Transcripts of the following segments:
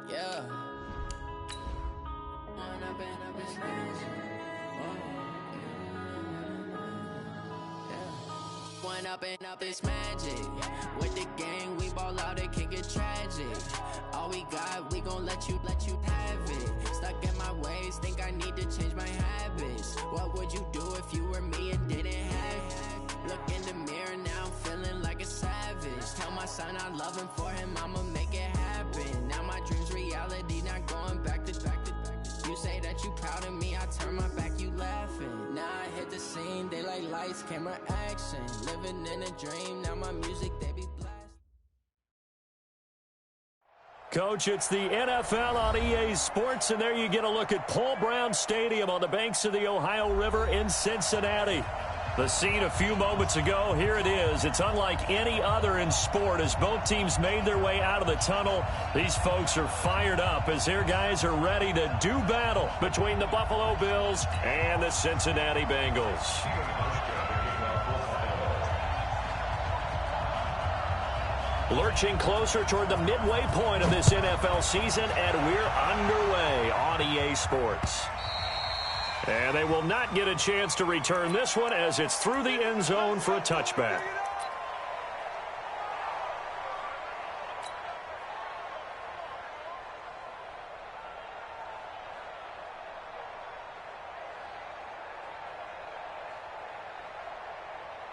Yeah. One up and up is magic. With the gang, we ball out, it can get tragic. All we got, we gon' let you have it. Stuck in my ways, think I need to change my habits. What would you do if you were me and didn't have it? Look in the mirror, now I'm feeling like a savage. Tell my son I love him, for him I'ma make it happen. Now my dream's reality, not going back to. You say that you proud of me, I turn my back, you laughing. Now I hit the scene, they like lights, camera, action. Living in a dream, now my music, they be blast. Coach, it's the NFL on EA Sports, and there you get a look at Paul Brown Stadium on the banks of the Ohio River in Cincinnati. The scene a few moments ago, here it is. It's unlike any other in sport as both teams made their way out of the tunnel. These folks are fired up as their guys are ready to do battle between the Buffalo Bills and the Cincinnati Bengals. Lurching closer toward the midway point of this NFL season, and we're underway on EA Sports. And they will not get a chance to return this one as it's through the end zone for a touchback.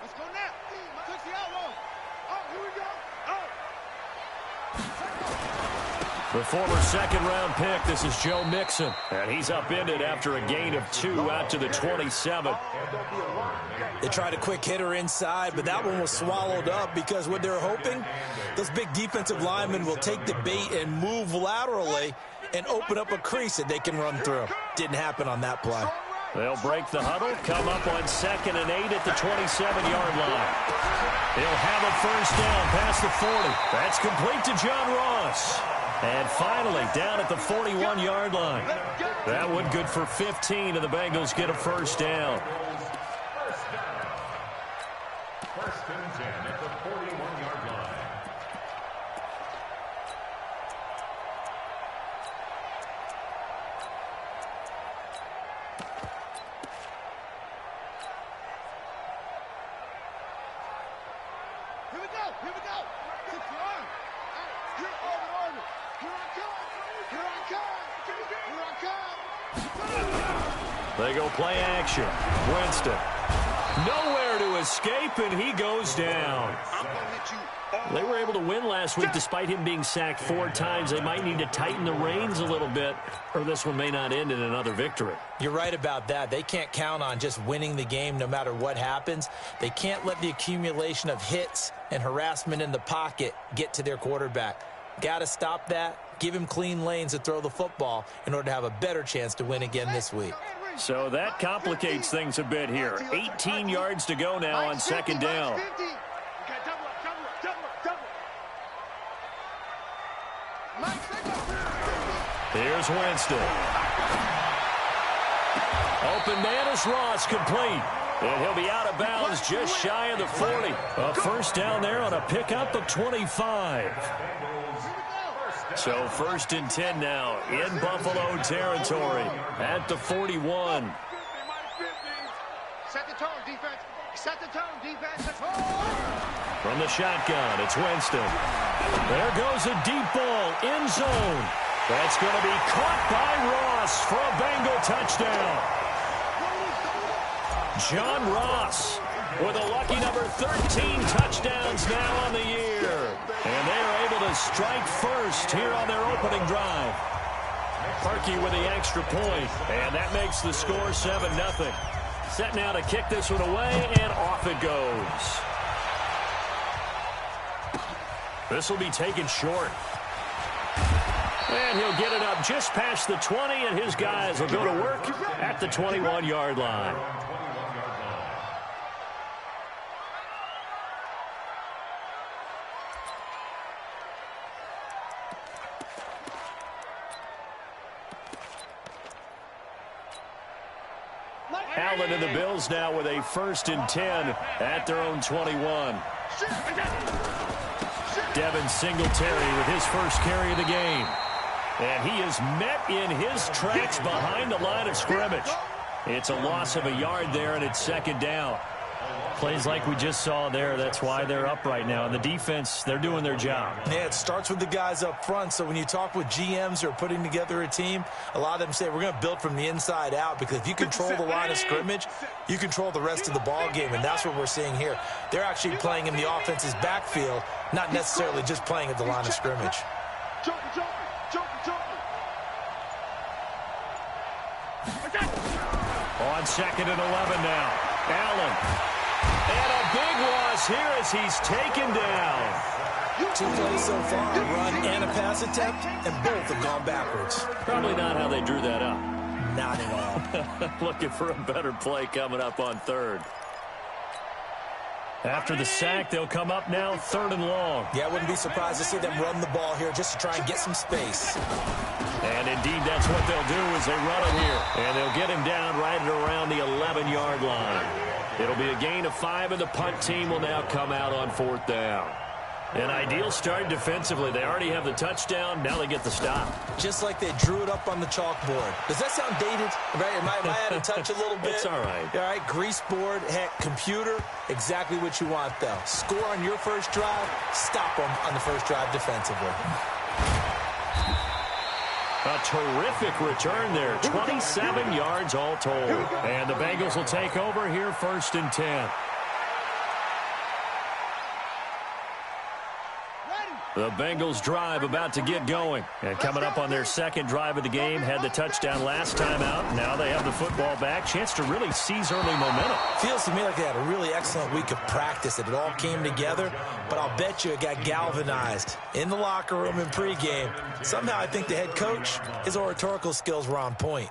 Let's go now. Touch the elbow. Oh, here we go. Oh. The former second-round pick, this is Joe Mixon. And he's upended after a gain of 2 out to the 27. They tried a quick hitter inside, but that one was swallowed up because what they're hoping, those big defensive linemen will take the bait and move laterally and open up a crease that they can run through. Didn't happen on that play. They'll break the huddle, come up on 2nd and 8 at the 27-yard line. He'll have a first down past the 40. That's complete to John Ross. And finally, down at the 41-yard line. That one good for 15, and the Bengals get a first down. First and 10 at the 41-yard line. Here we go. Here we go. Sit your arm. You're over. Here I come. Here I come. Here I come. They go play action. Winston. Nowhere to escape, and he goes down. They were able to win last week despite him being sacked 4 times. They might need to tighten the reins a little bit, or this one may not end in another victory. You're right about that. They can't count on just winning the game no matter what happens. They can't let the accumulation of hits and harassment in the pocket get to their quarterback. Got to stop that. Give him clean lanes to throw the football in order to have a better chance to win again this week. So that complicates things a bit here. 18 yards to go now on 2nd down. Here's Winston. Open man is Ross, complete. And he'll be out of bounds just shy of the 40. A first down there on a pickup of 25. So 1st and 10 now in Buffalo territory at the 41. Set the tone, defense. Set the tone, defense. From the shotgun, it's Winston. There goes a deep ball, end zone. That's going to be caught by Ross for a Bengal touchdown. John Ross with a lucky number 13 touchdowns now on the year. And they are able to strike first here on their opening drive. Parkey with the extra point, and that makes the score 7-0. Set now to kick this one away, and off it goes. This will be taken short. And he'll get it up just past the 20, and his guys will go to work at the 21-yard line. Allen and the Bills now with a 1st and 10 at their own 21. Devin Singletary with his first carry of the game. And he is met in his tracks behind the line of scrimmage. It's a loss of a yard there, and it's second down. Plays like we just saw there. That's why they're up right now. And the defense, they're doing their job. Yeah, it starts with the guys up front. So when you talk with GMs who are putting together a team, a lot of them say we're going to build from the inside out, because if you control the line of scrimmage, you control the rest of the ball game, and that's what we're seeing here. They're actually playing in the offense's backfield, not necessarily just playing at the line of scrimmage. On second and 11 now. Allen. And a big loss here as he's taken down. 2 plays so far, a run and a pass attempt, and both have gone backwards. Probably not how they drew that up. Not at all. Looking for a better play coming up on third. After the sack, they'll come up now third and long. Yeah, I wouldn't be surprised to see them run the ball here just to try and get some space. And indeed, that's what they'll do as they run him here. And they'll get him down right at around the 11-yard line. It'll be a gain of 5, and the punt team will now come out on fourth down. An ideal start defensively. They already have the touchdown. Now they get the stop. Just like they drew it up on the chalkboard. Does that sound dated? Right? Am I out of touch a little bit? It's all right. All right, grease board, heck, computer, exactly what you want, though. Score on your first drive, stop them on the first drive defensively. A terrific return there. 27 yards all told. And the Bengals will take over here first and 10. The Bengals drive about to get going. And coming up on their second drive of the game, had the touchdown last time out. Now they have the football back. Chance to really seize early momentum. Feels to me like they had a really excellent week of practice. It all came together, but I'll bet you it got galvanized in the locker room in pregame. Somehow I think the head coach, his oratorical skills were on point.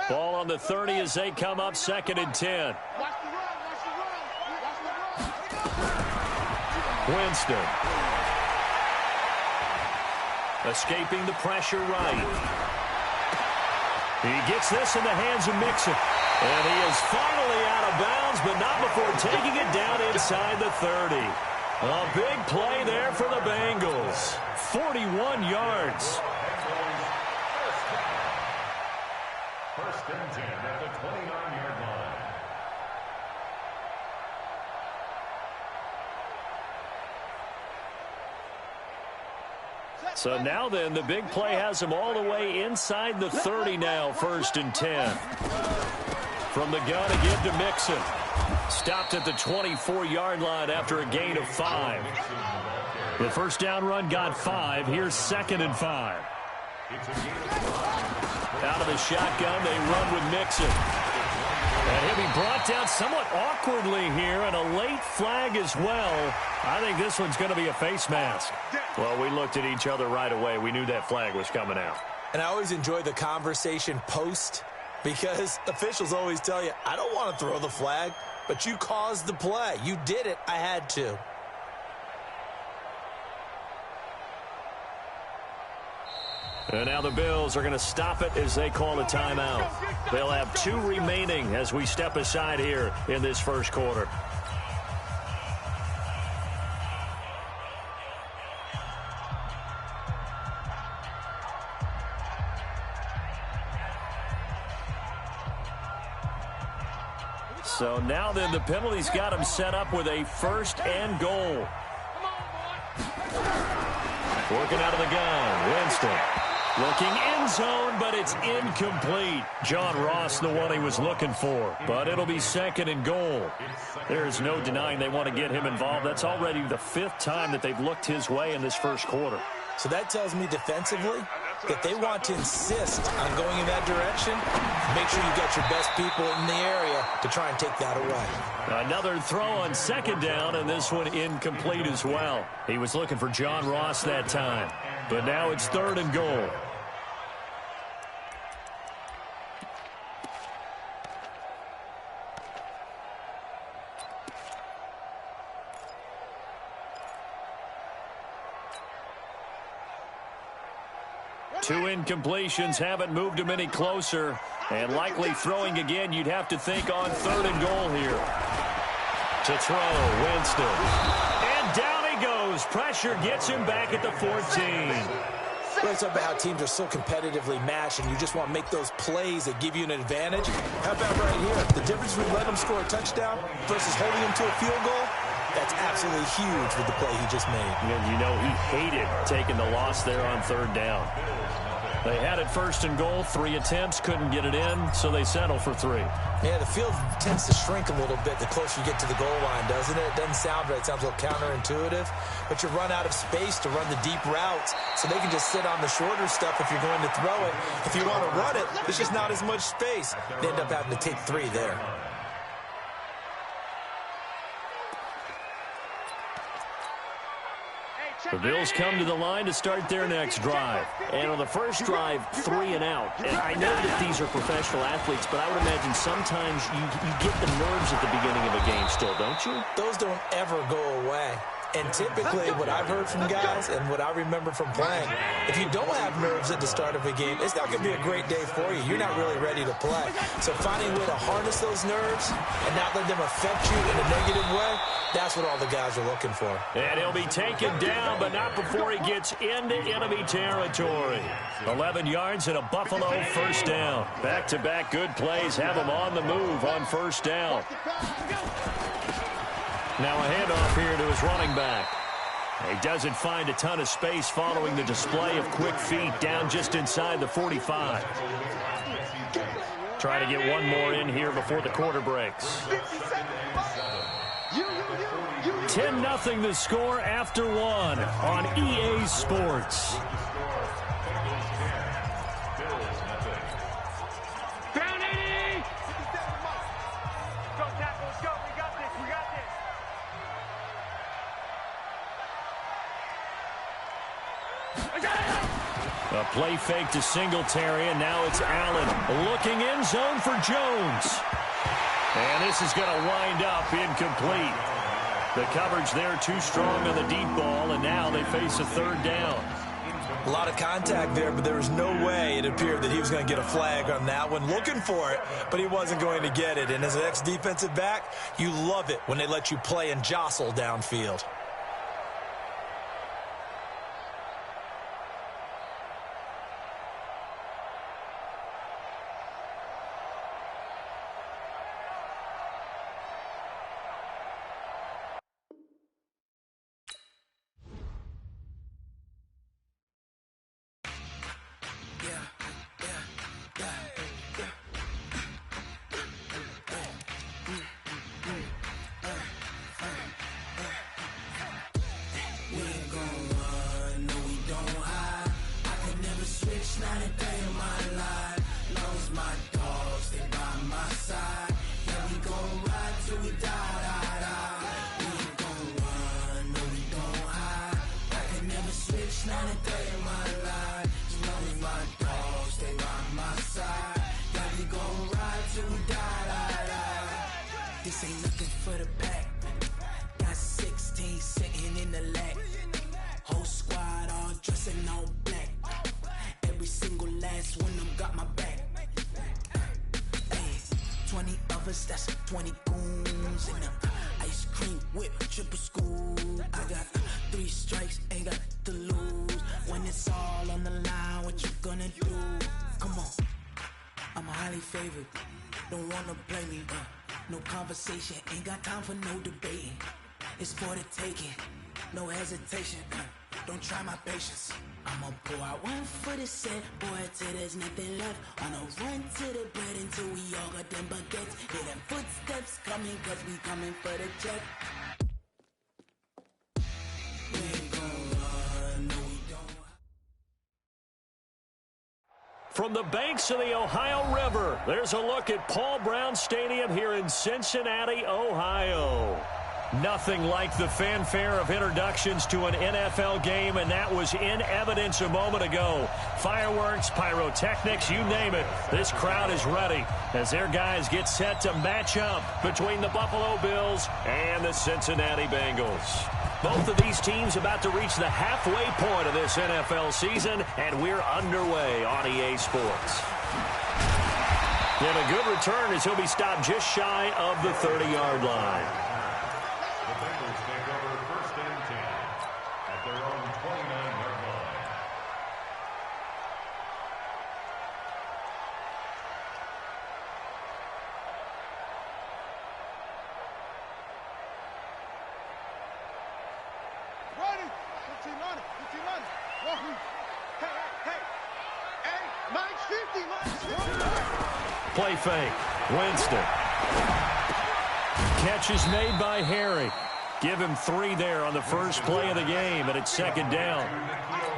Ball on the 30 as they come up second and 10. Winston. Escaping the pressure right. He gets this in the hands of Mixon. And he is finally out of bounds, but not before taking it down inside the 30. A big play there for the Bengals. 41 yards. First and 10 at the 29-yard line. So now then, the big play has him all the way inside the 30 now, first and 10. From the gun again to Mixon. Stopped at the 24-yard line after a gain of 5. The first down run got 5. Here's second and 5. Out of the shotgun, they run with Mixon. And he'll be brought down somewhat awkwardly here, and a late flag as well. I think this one's going to be a face mask. Well, we looked at each other right away. We knew that flag was coming out. And I always enjoy the conversation post, because officials always tell you, I don't want to throw the flag, but you caused the play. You did it. I had to. And now the Bills are going to stop it as they call a timeout. They'll have 2 remaining as we step aside here in this first quarter. So now then the penalty's got him set up with a first and goal. Working out of the gun, Winston. Looking end zone, but it's incomplete. John Ross, the one he was looking for. But it'll be second and goal. There is no denying they want to get him involved. That's already the 5th time that they've looked his way in this first quarter. So that tells me defensively that they want to insist on going in that direction. Make sure you get your best people in the area to try and take that away. Another throw on second down, and this one incomplete as well. He was looking for John Ross that time. But now it's third and goal. 2 incompletions haven't moved him any closer. And likely throwing again, you'd have to think on 3rd and goal here. To throw, Winston. And down he goes. Pressure gets him back at the 14. Let's talk about how teams are so competitively matched, and you just want to make those plays that give you an advantage. How about right here? The difference between letting them score a touchdown versus holding them to a field goal, that's absolutely huge with the play he just made. And you know he hated taking the loss there on 3rd down. They had it 1st and goal, 3 attempts, couldn't get it in, so they settle for 3. Yeah, the field tends to shrink a little bit the closer you get to the goal line, doesn't it? It doesn't sound right. It sounds a little counterintuitive. But you run out of space to run the deep routes, so they can just sit on the shorter stuff if you're going to throw it. If you want to run it, there's just not as much space. They end up having to take 3 there. The Bills come to the line to start their next drive. And on the first drive, 3 and out. And I know that these are professional athletes, but I would imagine sometimes you get the nerves at the beginning of a game still, don't you? Those don't ever go away. And typically, what I've heard from guys and what I remember from playing, if you don't have nerves at the start of a game, it's not going to be a great day for you. You're not really ready to play. So finding a way to harness those nerves and not let them affect you in a negative way, that's what all the guys are looking for. And he'll be taken down, but not before he gets into enemy territory. 11 yards and a Buffalo 1st down. Back-to-back good plays have him on the move on 1st down. Now a handoff here to his running back. He doesn't find a ton of space following the display of quick feet down just inside the 45. Trying to get one more in here before the quarter breaks. 10-0 the score after 1 on EA Sports. A play fake to Singletary, and now it's Allen looking in zone for Jones. And this is going to wind up incomplete. The coverage there too strong on the deep ball, and now they face a 3rd down. A lot of contact there, but there was no way it appeared that he was going to get a flag on that one. Looking for it, but he wasn't going to get it. And as an ex-defensive back, you love it when they let you play and jostle downfield. This ain't nothing for the pack. Got 16 sitting in the lap. Whole squad all dressing all black. Every single last one of them got my back. Hey, 20 of us, that's 20 goons in them. Ice cream whip, triple scoop. I got 3 strikes, ain't got to lose. When it's all on the line, what you gonna do? Come on, I'm highly favored. Don't wanna play me, no conversation, ain't got time for no debating. It's for the taking, no hesitation. Don't try my patience. I'ma pour out one for the set, boy, till there's nothing left. On a run to the bread until we all got them baguettes. Hear them footsteps coming, cause we coming for the check. We ain't gon' run, no we don't. From the banks of the Ohio River, there's a look at Paul Brown Stadium here in Cincinnati, Ohio. Nothing like the fanfare of introductions to an NFL game, and that was in evidence a moment ago. Fireworks, pyrotechnics, you name it. This crowd is ready as their guys get set to match up between the Buffalo Bills and the Cincinnati Bengals. Both of these teams about to reach the halfway point of this NFL season, and we're underway on EA Sports. And a good return as he'll be stopped just shy of the 30-yard line. The Bengals take over 1st and 10 at their own 29-yard line. Ready? 15 on it. 15 on it. Whoa. Hey. Hey, mine's 50. Mine's 50. Play fake. Winston. Catch is made by Harry. Give him 3 there on the first play of the game, and it's 2nd down.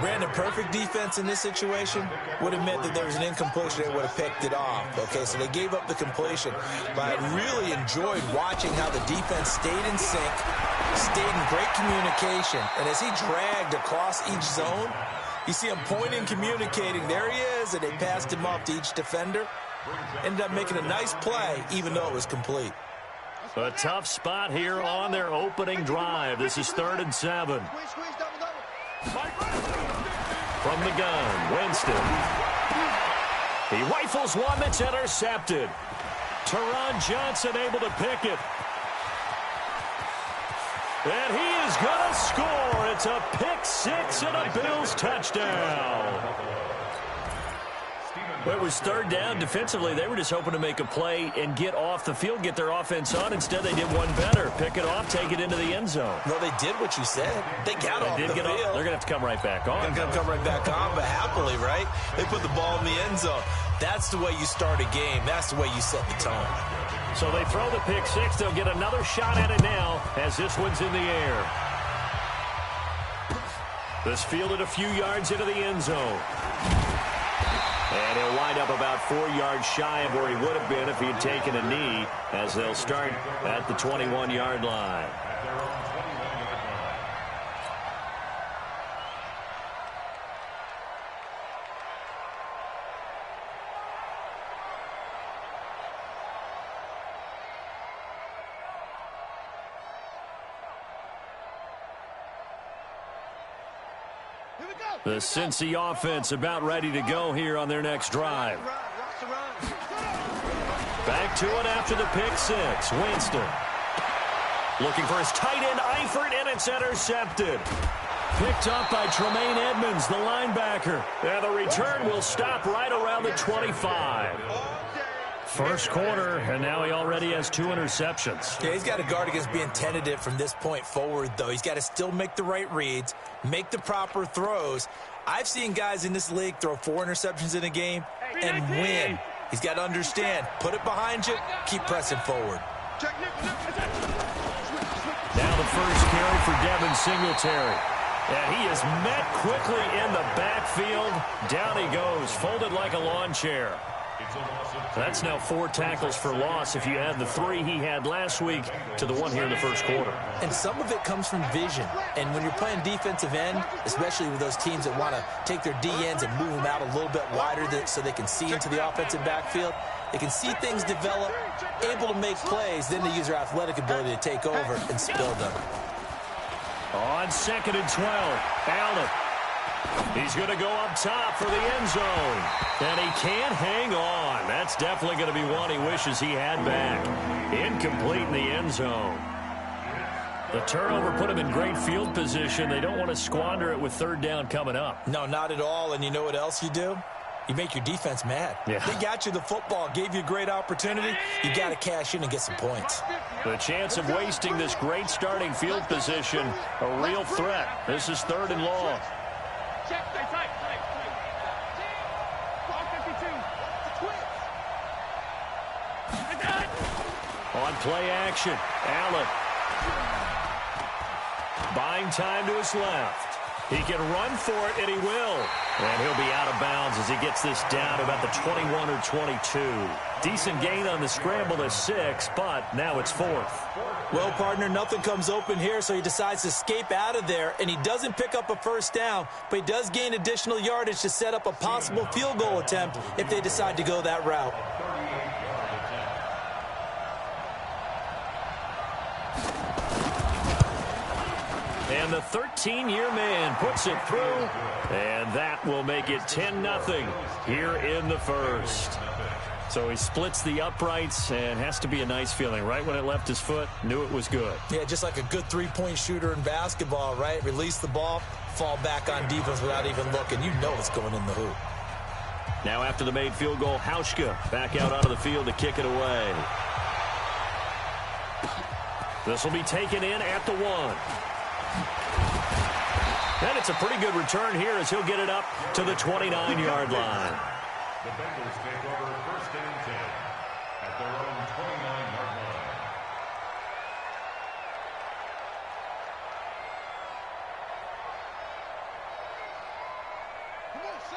Brandon, perfect defense in this situation would have meant that there was an incompletion. They would have picked it off. Okay, so they gave up the completion. But I really enjoyed watching how the defense stayed in sync, stayed in great communication. And as he dragged across each zone, you see him pointing, communicating. There he is, and they passed him off to each defender. Ended up making a nice play, even though it was complete. A tough spot here on their opening drive. This is 3rd and 7. Squeeze, double. From the gun, Winston. He rifles one that's intercepted. Teron Johnson able to pick it. And he is going to score. It's a pick 6 and a Bills touchdown. Well, it was 3rd down. Defensively, they were just hoping to make a play and get off the field, get their offense on. Instead, they did one better. Pick it off, take it into the end zone. No, they did what you said. They got off the field. They're going to have to come right back on. They're going to come right back on, but happily, right? They put the ball in the end zone. That's the way you start a game. That's the way you set the tone. So they throw the pick 6. They'll get another shot at it now as this one's in the air. This fielded a few yards into the end zone. And he'll wind up about 4 yards shy of where he would have been if he had taken a knee, as they'll start at the 21-yard line. The Cincy offense about ready to go here on their next drive. Back to it after the pick 6. Winston. Looking for his tight end, Eifert, and it's intercepted. Picked up by Tremaine Edmonds, the linebacker. And the return will stop right around the 25. First quarter, and now he already has 2 interceptions. Yeah, he's got to guard against being tentative from this point forward, though. He's got to still make the right reads, make the proper throws. I've seen guys in this league throw 4 interceptions in a game and win. He's got to understand, put it behind you, keep pressing forward. Now the first carry for Devin Singletary. And he is met quickly in the backfield. Down he goes, folded like a lawn chair. That's now 4 tackles for loss if you add the 3 he had last week to the 1 here in the first quarter. And some of it comes from vision. And when you're playing defensive end, especially with those teams that want to take their D-ends and move them out a little bit wider so they can see into the offensive backfield, they can see things develop, able to make plays, then they use their athletic ability to take over and spill them. On 2nd and 12, Allen. He's going to go up top for the end zone. And he can't hang on. That's definitely going to be one he wishes he had back. Incomplete in the end zone. The turnover put him in great field position. They don't want to squander it with 3rd down coming up. No, not at all. And you know what else you do? You make your defense mad. Yeah. They got you the football, gave you a great opportunity. You got to cash in and get some points. The chance of wasting this great starting field position, a real threat. This is 3rd and long. On play action, Allen. Buying time to his left. He can run for it, and he will. And he'll be out of bounds as he gets this down to about the 21 or 22. Decent gain on the scramble to 6, but now it's 4th. Well, partner, nothing comes open here, so he decides to escape out of there, and he doesn't pick up a 1st down, but he does gain additional yardage to set up a possible field goal attempt if they decide to go that route. And the 13-year man puts it through, and that will make it 10-0 here in the first. So he splits the uprights, and has to be a nice feeling. Right when it left his foot, knew it was good. Yeah, just like a good three-point shooter in basketball, right? Release the ball, fall back on defense without even looking. You know it's going in the hoop. Now after the made field goal, Hauschka back out onto the field to kick it away. This will be taken in at the 1. And it's a pretty good return here as he'll get it up to the 29-yard line. The Bengals take over first and 10 at their own 29-yard line.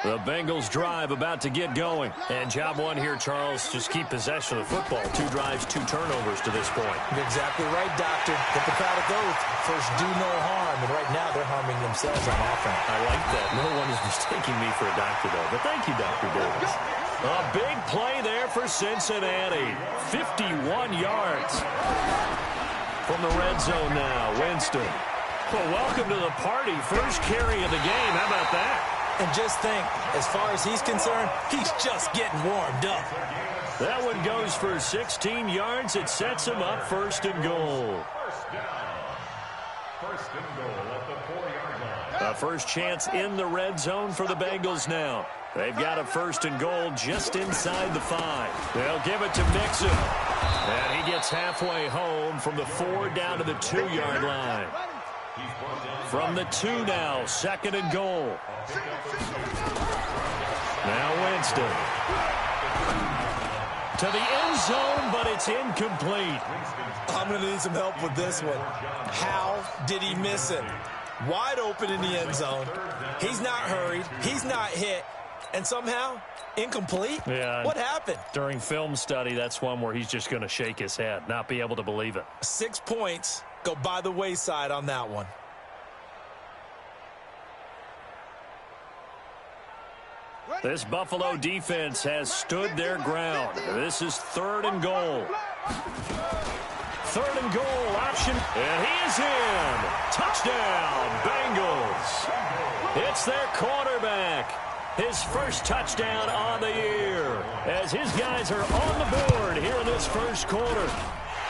The Bengals drive about to get going. And job one here, Charles, just keep possession of the football. 2 drives, 2 turnovers to this point. You're exactly right, Doctor. Hippocratic oath. First, do no harm. And right now, they're harming themselves on offense. I like that. No one is mistaking me for a doctor, though. But thank you, Dr. Davis. A big play there for Cincinnati. 51 yards. From the red zone now, Winston. Well, welcome to the party. First carry of the game. How about that? And just think, as far as he's concerned, he's just getting warmed up. That one goes for 16 yards. It sets him up first and goal. First down. First and goal at the 4-yard line. A first chance in the red zone for the Bengals now. They've got a first and goal just inside the 5. They'll give it to Mixon. And he gets halfway home from the 4 down to the 2-yard line. From the 2 now, second and goal. Now Winston. To the end zone, but it's incomplete. I'm going to need some help with this one. How did he miss it? Wide open in the end zone. He's not hurried. He's not hit. And somehow, incomplete? Yeah. What happened? During film study, that's one where he's just going to shake his head, not be able to believe it. 6 points go by the wayside on that one. This Buffalo defense has stood their ground. This is third and goal. Third and goal option. And he is in. Touchdown, Bengals. It's their quarterback. His first touchdown on the year. As his guys are on the board here in this first quarter.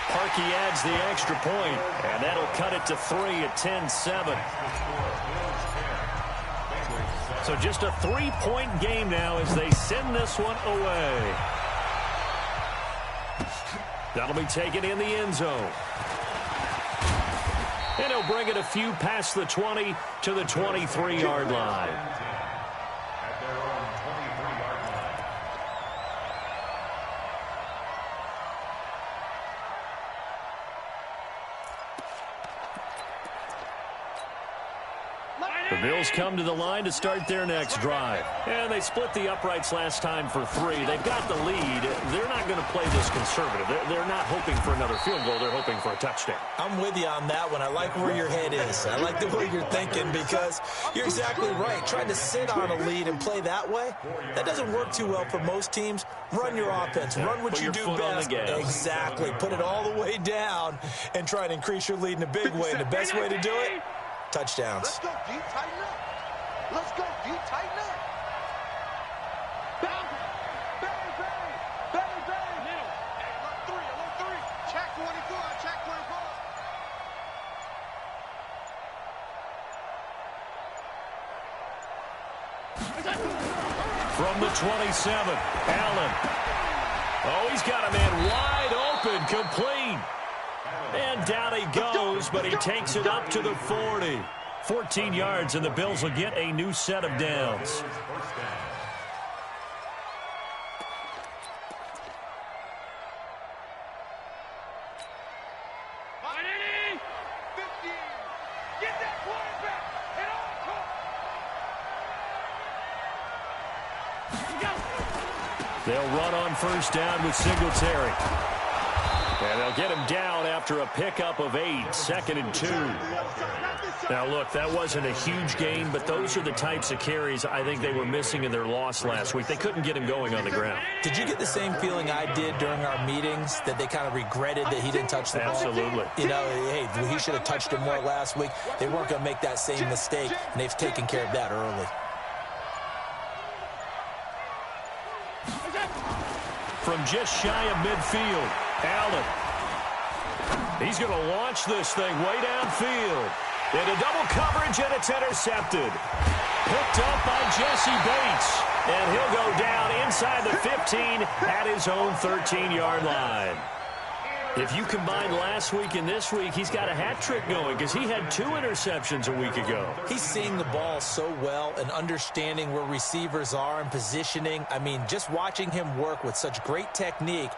Parkey adds the extra point, and that'll cut it to 3 at 10-7. So just a 3-point game now as they send this one away. That'll be taken in the end zone. And he'll bring it a few past the 20 to the 23-yard line. At their own 23-yard line. The Bills come to the line to start their next drive. And they split the uprights last time for 3. They've got the lead. They're not going to play this conservative. They're not hoping for another field goal. They're hoping for a touchdown. I'm with you on that one. I like where your head is. I like the way you're thinking because you're exactly right. Trying to sit on a lead and play that way, that doesn't work too well for most teams. Run your offense. Run what you do best. Exactly. Put it all the way down and try to increase your lead in a big way. And the best way to do it, touchdowns. Let's go, D. Tighten up. Let's go, D. Tighten up. Bang, bang, bang, bang, bang. Middle. Alert 3. Check 24. Check 24. From the 27, Allen. Oh, he's got a man wide open, complete. And down he goes, but he takes it up to the 40. 14 yards, and the Bills will get a new set of downs. Get that quarterback and all. They'll run on first down with Singletary. And they'll get him down after a pickup of 8, second and 2. Now, look, that wasn't a huge gain, but those are the types of carries I think they were missing in their loss last week. They couldn't get him going on the ground. Did you get the same feeling I did during our meetings, that they kind of regretted that he didn't touch the ball? Absolutely. You know, hey, he should have touched it more last week. They weren't going to make that same mistake, and they've taken care of that early. From just shy of midfield, Allen. He's going to launch this thing way downfield. Into double coverage, and it's intercepted. Picked up by Jesse Bates. And he'll go down inside the 15 at his own 13-yard line. If you combine last week and this week, he's got a hat trick going because he had 2 interceptions a week ago. He's seeing the ball so well and understanding where receivers are and positioning. I mean, just watching him work with such great technique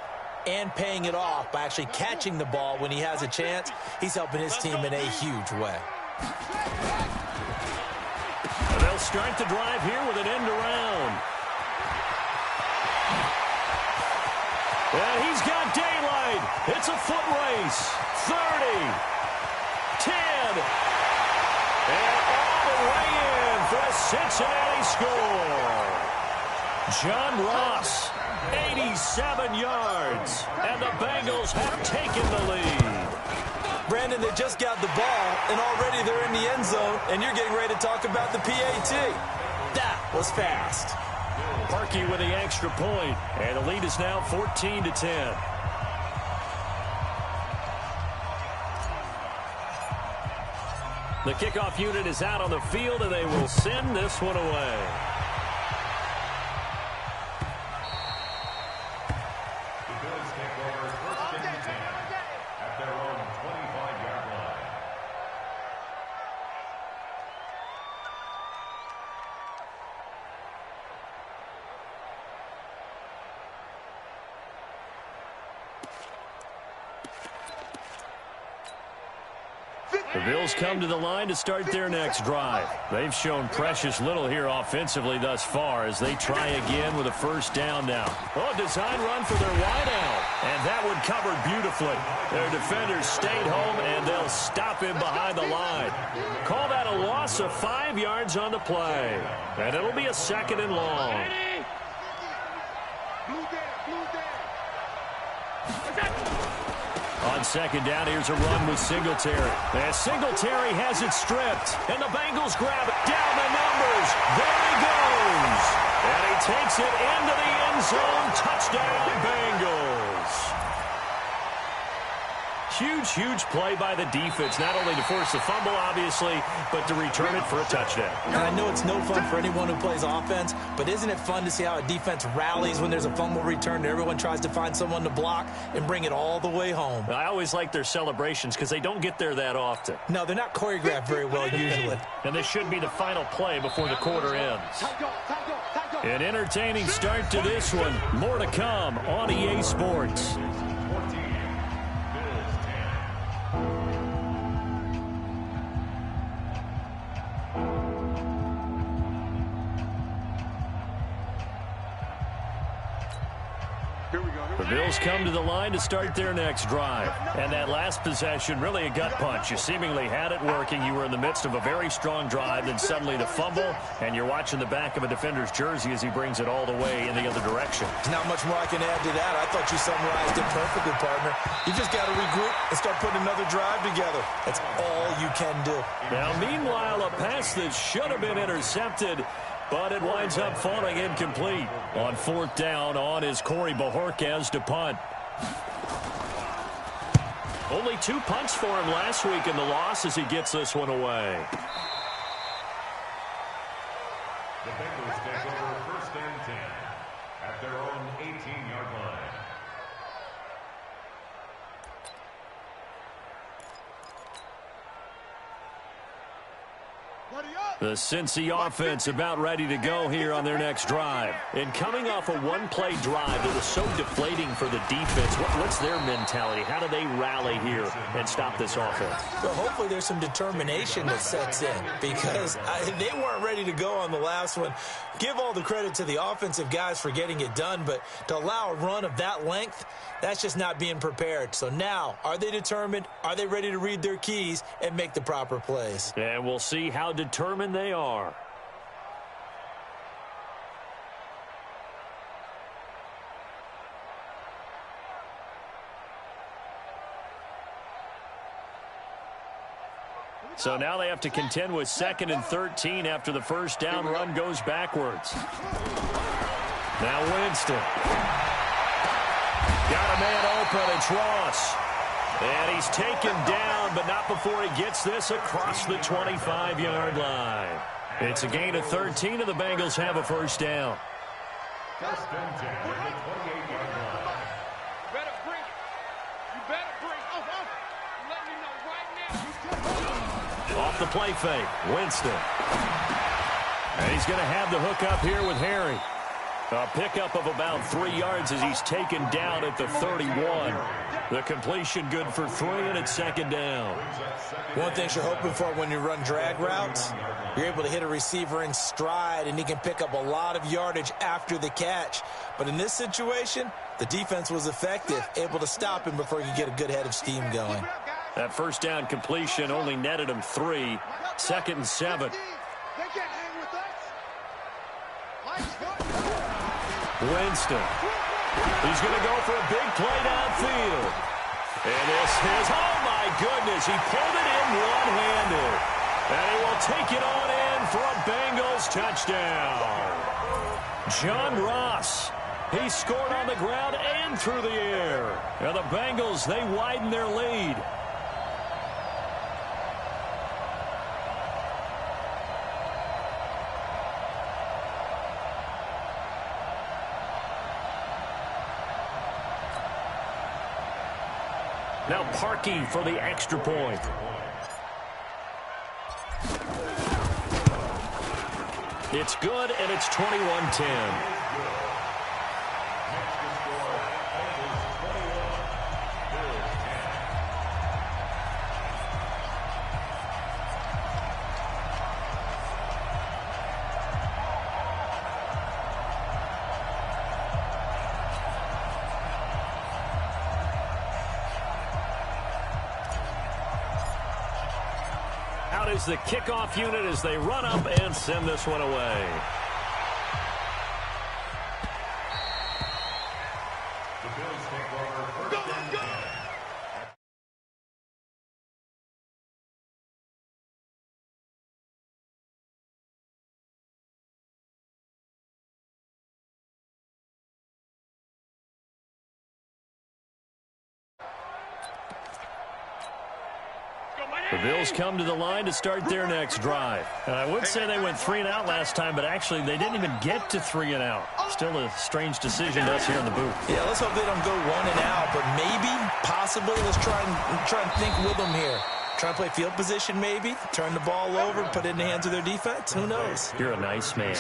and paying it off by actually catching the ball when he has a chance, he's helping his team in a huge way. They'll start the drive here with an end around. And he's got daylight. It's a foot race. 30, 10, and all the way in for a Cincinnati score. John Ross, 87 yards, and the Bengals have taken the lead. Brandon, they just got the ball, and already they're in the end zone, and you're getting ready to talk about the PAT. That was fast. Parkey with the extra point, and the lead is now 14-10. The kickoff unit is out on the field, and they will send this one away. The Bills come to the line to start their next drive. They've shown precious little here offensively thus far as they try again with a first down now. Oh, design run for their wideout. And that one covered beautifully. Their defenders stayed home, and they'll stop him behind the line. Call that a loss of 5 yards on the play. And it'll be a 2nd and long. On 2nd down, here's a run with Singletary. And Singletary has it stripped. And the Bengals grab it. Down the numbers. There he goes. And he takes it into the end zone. Touchdown, Bengals. Huge, huge play by the defense, not only to force the fumble, obviously, but to return it for a touchdown. And I know it's no fun for anyone who plays offense, but isn't it fun to see how a defense rallies when there's a fumble return and everyone tries to find someone to block and bring it all the way home? I always like their celebrations because they don't get there that often. No, they're not choreographed very well usually. And this should be the final play before the quarter ends. An entertaining start to this one. More to come on EA Sports. The Bills come to the line to start their next drive. And that last possession, really a gut punch. You seemingly had it working. You were in the midst of a very strong drive, then suddenly the fumble, and you're watching the back of a defender's jersey as he brings it all the way in the other direction. There's not much more I can add to that. I thought you summarized it perfectly, partner. You just got to regroup and start putting another drive together. That's all you can do. Now, meanwhile, a pass that should have been intercepted, but it winds up falling incomplete. On 4th down, on is Corey Bojorquez to punt. Only 2 punts for him last week in the loss as he gets this one away. The Bengals take over 1st and 10 at their own 18-yard line. The Cincy offense about ready to go here on their next drive. And coming off a one-play drive that was so deflating for the defense, what's their mentality? How do they rally here and stop this offense? Well, hopefully there's some determination that sets in because they weren't ready to go on the last one. Give all the credit to the offensive guys for getting it done, but to allow a run of that length, that's just not being prepared. So now, are they determined? Are they ready to read their keys and make the proper plays? And we'll see how determined they are. So now they have to contend with 2nd and 13 after the first down run goes backwards. Now Winston. Got a man open. It's Ross. And he's taken down, but not before he gets this across the 25-yard line. It's a gain of 13, and the Bengals have a first down. First and 10 at the 28-yard line. You better bring it. You better bring it. Oh. Let me know right now. Off the play fake, Winston. And he's going to have the hook up here with Harry. A pickup of about 3 yards as he's taken down at the 31. The completion good for 3, and it's 2nd down. One thing you're hoping for when you run drag routes, you're able to hit a receiver in stride, and he can pick up a lot of yardage after the catch. But in this situation, the defense was effective, able to stop him before he could get a good head of steam going. That first down completion only netted him 3. 2nd and 7. They can't hang with us. Winston. He's going to go for a big play downfield. And this is, oh my goodness, he pulled it in one-handed. And he will take it on in for a Bengals touchdown. John Ross. He scored on the ground and through the air. And the Bengals, they widen their lead. Now Parkey for the extra point. It's good, and it's 21-10. Out is the kickoff unit as they run up and send this one away. The Bills take over first and 10. The Bills come to the line to start their next drive. And I would say they went 3 and out last time, but actually they didn't even get to 3 and out. Still a strange decision to us here in the booth. Yeah, let's hope they don't go 1 and out, but maybe, possibly, let's try and think with them here. Try and play field position maybe, turn the ball over, put it in the hands of their defense. Who knows? You're a nice man.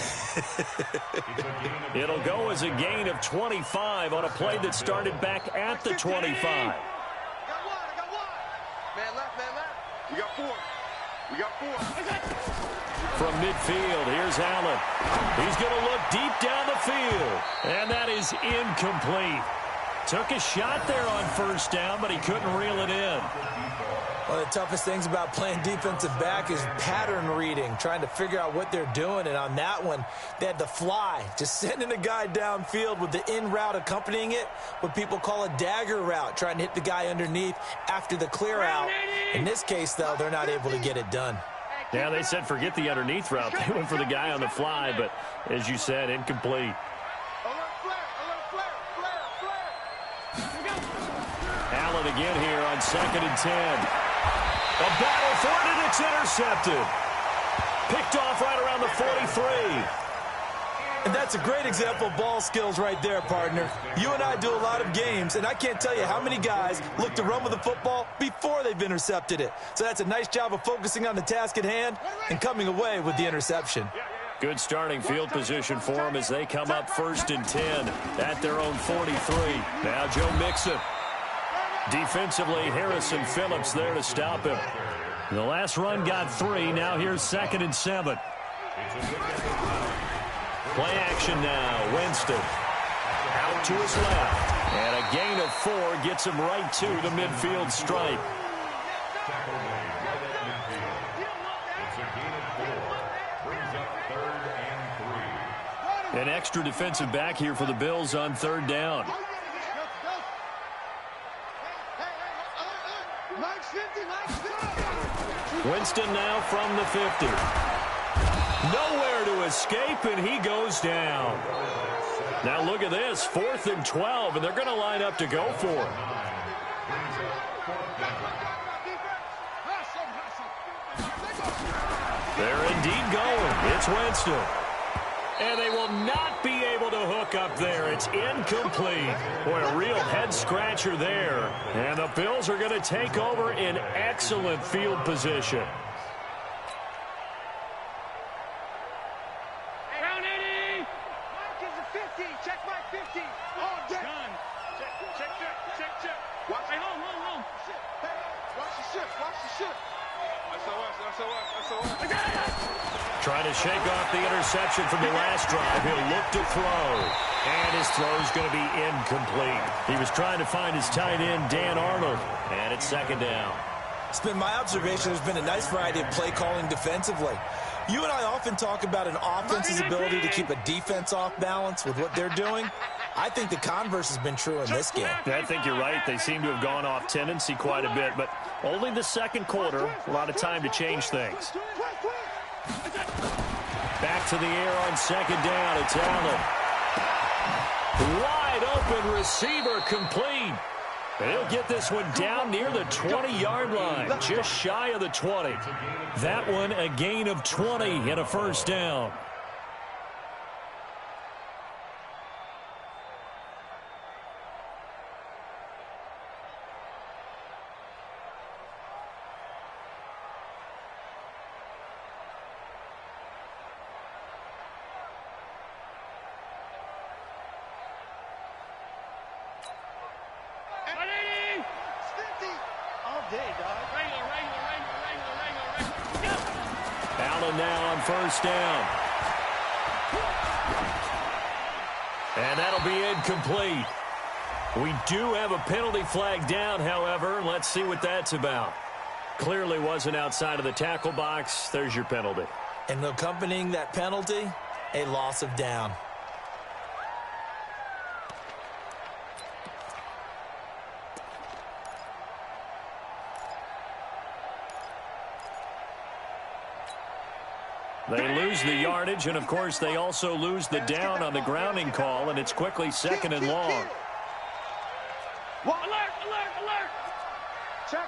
It'll go as a gain of 25 on a play that started back at the 25. We got 4. We got 4. From midfield, here's Allen. He's going to look deep down the field. And that is incomplete. Took a shot there on first down, but he couldn't reel it in. One of the toughest things about playing defensive back is pattern reading, trying to figure out what they're doing. And on that one, they had to fly, just sending a guy downfield with the in route accompanying it, what people call a dagger route, trying to hit the guy underneath after the clear out. In this case, though, they're not able to get it done. Yeah, they said forget the underneath route. They went for the guy on the fly, but as you said, incomplete. Allen again here on 2nd and 10. A battle for it, and it's intercepted. Picked off right around the 43. And that's a great example of ball skills right there, partner. You and I do a lot of games, and I can't tell you how many guys look to run with the football before they've intercepted it. So that's a nice job of focusing on the task at hand and coming away with the interception. Good starting field position for them as they come up 1st and 10 at their own 43. Now Joe Mixon. Defensively, Harrison Phillips there to stop him. The last run got 3. Now here's 2nd and 7. Play action now. Winston out to his left. And a gain of 4 gets him right to the midfield stripe. An extra defensive back here for the Bills on 3rd down. Winston now from the 50. Nowhere to escape, and he goes down. Now look at this, 4th and 12, and they're going to line up to go for it. They're indeed going. It's Winston. And they will not be able to hook up there. It's incomplete. Boy, a real head-scratcher there. And the Bills are going to take over in excellent field position. Round 80. Mark is a 50. Check my 50. Oh, dead. Check. Watch. Hey, hold. Hey, watch the shift. That's all. Trying to shake off the interception from the last drive. He'll look to throw. And his throw's going to be incomplete. He was trying to find his tight end, Dan Arnold. And it's 2nd down. It's been my observation there's been a nice variety of play calling defensively. You and I often talk about an offense's ability to keep a defense off balance with what they're doing. I think the converse has been true in this game. I think you're right. They seem to have gone off tendency quite a bit, but only the 2nd quarter. A lot of time to change things. Back to the air on 2nd down. It's Allen. Wide open receiver complete. And he'll get this one down near the 20-yard line, just shy of the 20. That one a gain of 20 and a 1st down. Allen now on 1st down. And that'll be incomplete. We do have a penalty flag down, however. Let's see what that's about. Clearly wasn't outside of the tackle box. There's your penalty. And accompanying that penalty, a loss of down. They lose the yardage, and, of course, they also lose the down on the grounding call, and it's quickly 2nd and long. Alert! Check.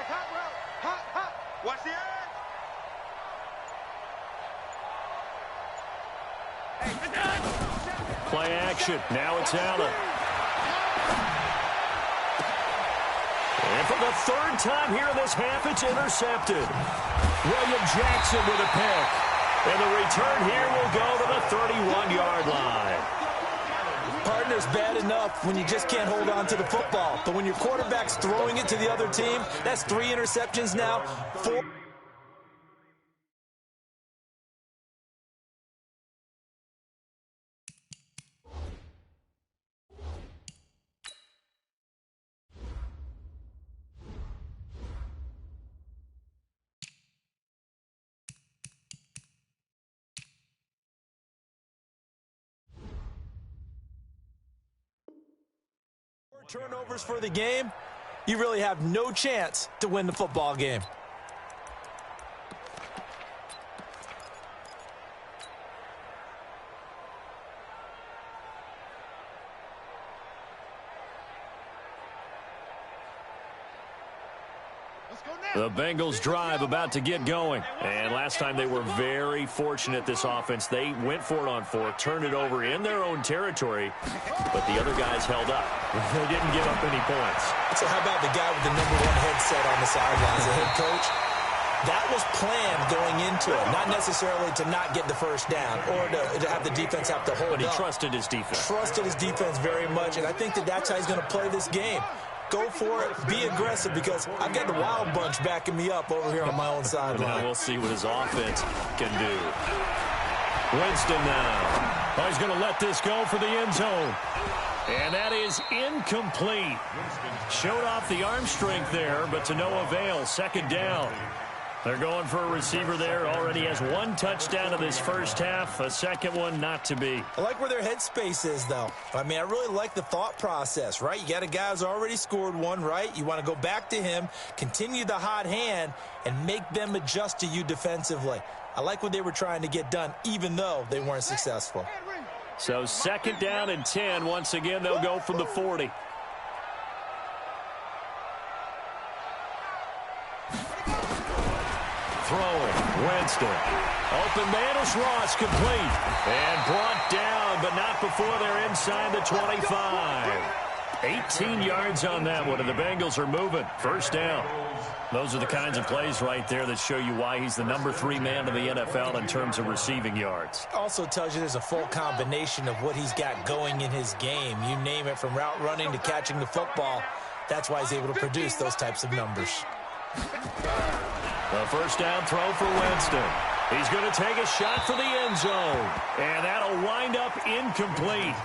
Hot route. Hot. Watch the edge. Play action. Now it's Allen. And for the 3rd time here in this half, it's intercepted. William Jackson with a pick. And the return here will go to the 31-yard line. Partner's bad enough when you just can't hold on to the football. But when your quarterback's throwing it to the other team, that's 3 interceptions now. 4. Turnovers for the game, you really have no chance to win the football game. The Bengals drive about to get going. And last time they were very fortunate, this offense. They went for it on 4, turned it over in their own territory, but the other guys held up. They didn't give up any points. So how about the guy with the #1 headset on the sidelines, the head coach? That was planned going into it, not necessarily to not get the first down or to have the defense have to hold up. But he trusted his defense. Trusted his defense very much, and I think that's how he's going to play this game. Go for it. Be aggressive, because I've got the Wild Bunch backing me up over here on my own sideline. Now we'll see what his offense can do. Winston now. Oh, he's going to let this go for the end zone. And that is incomplete. Showed off the arm strength there, but to no avail. Second down. They're going for a receiver there. Already has 1 touchdown in this first half. A second one not to be. I like where their headspace is, though. I mean, I really like the thought process, right? You got a guy who's already scored 1, right? You want to go back to him, continue the hot hand, and make them adjust to you defensively. I like what they were trying to get done, even though they weren't successful. So second down and 10. Once again, they'll go from the 40. Throwing, Winston. Open man is Ross, complete. And brought down, but not before they're inside the 25. 18 yards on that one, and the Bengals are moving. First down. Those are the kinds of plays right there that show you why he's the #3 man in the NFL in terms of receiving yards. Also tells you there's a full combination of what he's got going in his game. You name it, from route running to catching the football. That's why he's able to produce those types of numbers. The first down throw for Winston. He's going to take a shot for the end zone. And that'll wind up incomplete.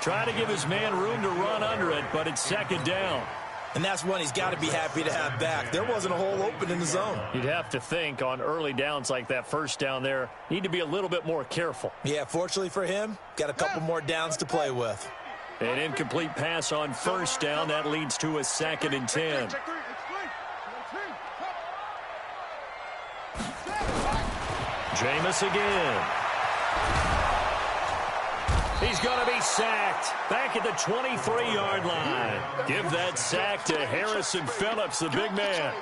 Try to give his man room to run under it, but it's second down. And that's one he's got to be happy to have back. There wasn't a hole open in the zone. You'd have to think on early downs like that first down there, need to be a little bit more careful. Yeah, fortunately for him, got a couple more downs to play with. An incomplete pass on first down. That leads to a second and 10. Jameis again. He's going to be sacked back at the 23-yard line. Give that sack to Harrison Phillips, the big man.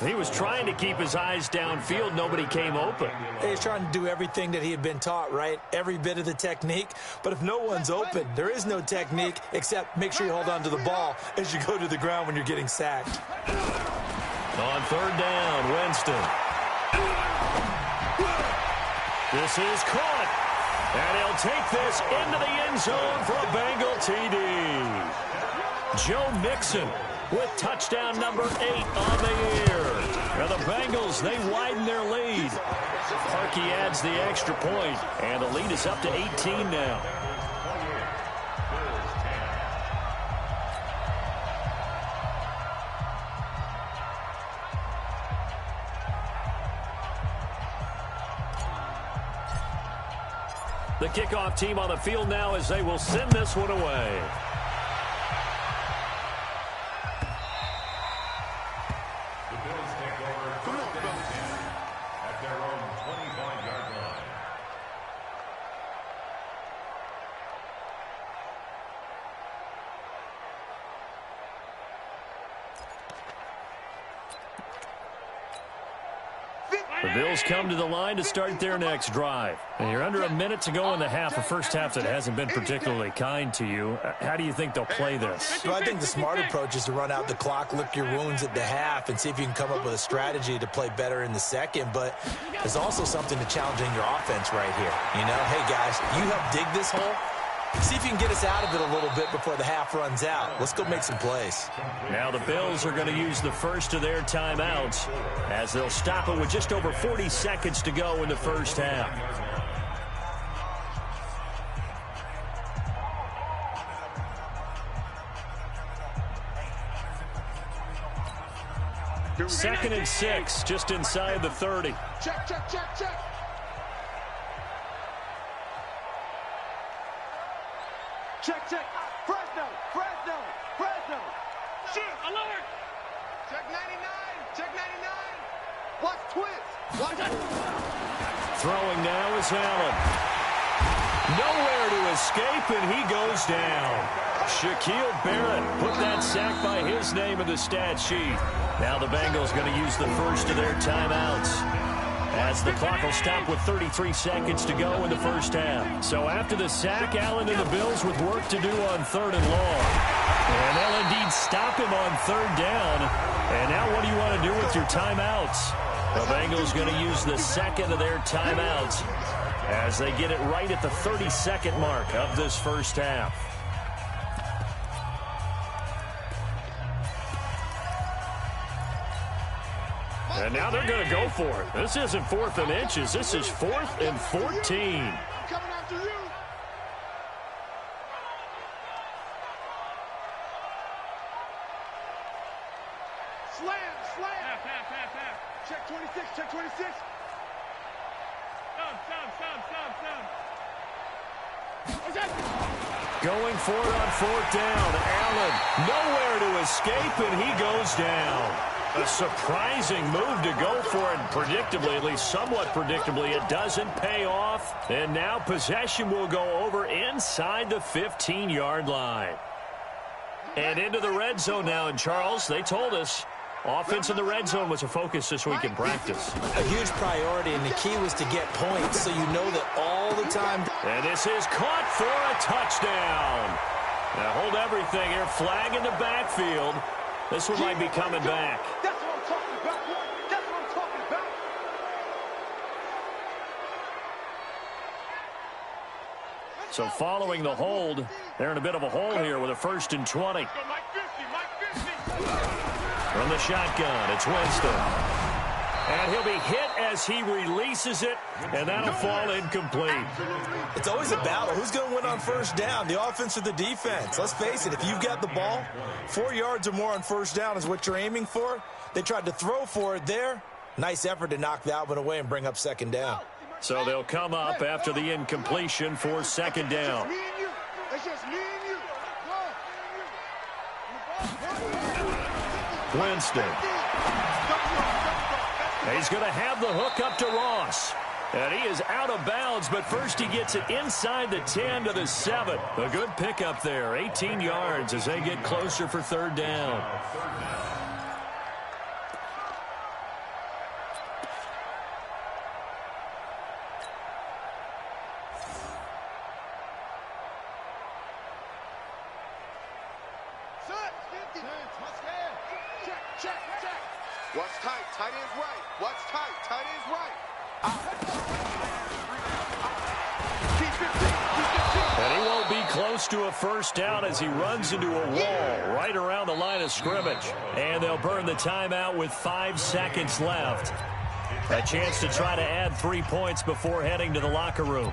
He was trying to keep his eyes downfield. Nobody came open. He's trying to do everything that he had been taught, right? Every bit of the technique. But if no one's open, there is no technique except make sure you hold on to the ball as you go to the ground when you're getting sacked. On third down, Winston. This is caught. And he'll take this into the end zone for a Bengal TD. Joe Mixon with touchdown number 8 on the year. Now the Bengals, they widen their lead. Parkey adds the extra point, and the lead is up to 18 now. The kickoff team on the field now as they will send this one away. The Bills take over first and 10 at their own 25-yard line. The Bills come to the line to start their next drive. And you're under a minute to go in the half, a first half that hasn't been particularly kind to you. How do you think they'll play this? Well, I think the smart approach is to run out the clock, lick your wounds at the half, and see if you can come up with a strategy to play better in the second. But there's also something to challenging your offense right here. You know, hey, guys, you help dig this hole. See if you can get us out of it a little bit before the half runs out. Let's go make some plays. Now the Bills are going to use the first of their timeouts as they'll stop it with just over 40 seconds to go in the first half. Second and 6, just inside the 30. Check, check, check, check. Check, check. Fresno, Fresno, Fresno. Shoot, alert. Check 99, check 99. Watch twist. Watch it. Throwing now is Allen. Nowhere to escape, and he goes down. Shaquille Barrett put that sack by his name in the stat sheet. Now the Bengals going to use the first of their timeouts, as the clock will stop with 33 seconds to go in the first half. So after the sack, Allen and the Bills with work to do on 3rd and long. And they'll indeed stop him on 3rd down. And now what do you want to do with your timeouts? The Bengals going to use the second of their timeouts as they get it right at the 32nd mark of this first half. And now they're going to go for it. This isn't 4th and inches. This is 4th and 14. Coming after you. Slam. Half. Check 26. Going for it on 4th down. Allen nowhere to escape, and he goes down. A surprising move to go for it. Predictably, at least somewhat predictably, it doesn't pay off. And now possession will go over inside the 15-yard line. And into the red zone now. And Charles, they told us offense in the red zone was a focus this week in practice. A huge priority, and the key was to get points so you know that all the time. And this is caught for a touchdown. Now hold everything here. Flag in the backfield. This one might be coming back. That's what I'm talking about. That's what I'm talking about. So following the hold, they're in a bit of a hole here with a 1st and 20. From the shotgun, it's Winston. And he'll be hit as he releases it, and that'll fall incomplete. It's always a battle. Who's going to win on 1st down, the offense or the defense? Let's face it, if you've got the ball, 4 yards or more on 1st down is what you're aiming for. They tried to throw for it there. Nice effort to knock that one away and bring up 2nd down. So they'll come up after the incompletion for 2nd down. It's just me and you. Winston. He's going to have the hook up to Ross. And he is out of bounds, but first he gets it inside the 10 to the 7. A good pickup there, 18 yards as they get closer for 3rd down. What's tight? Tight end's right. What's tight? Tight end's right. And he won't be close to a 1st down as he runs into a wall right around the line of scrimmage. And they'll burn the timeout with 5 seconds left. A chance to try to add 3 points before heading to the locker room.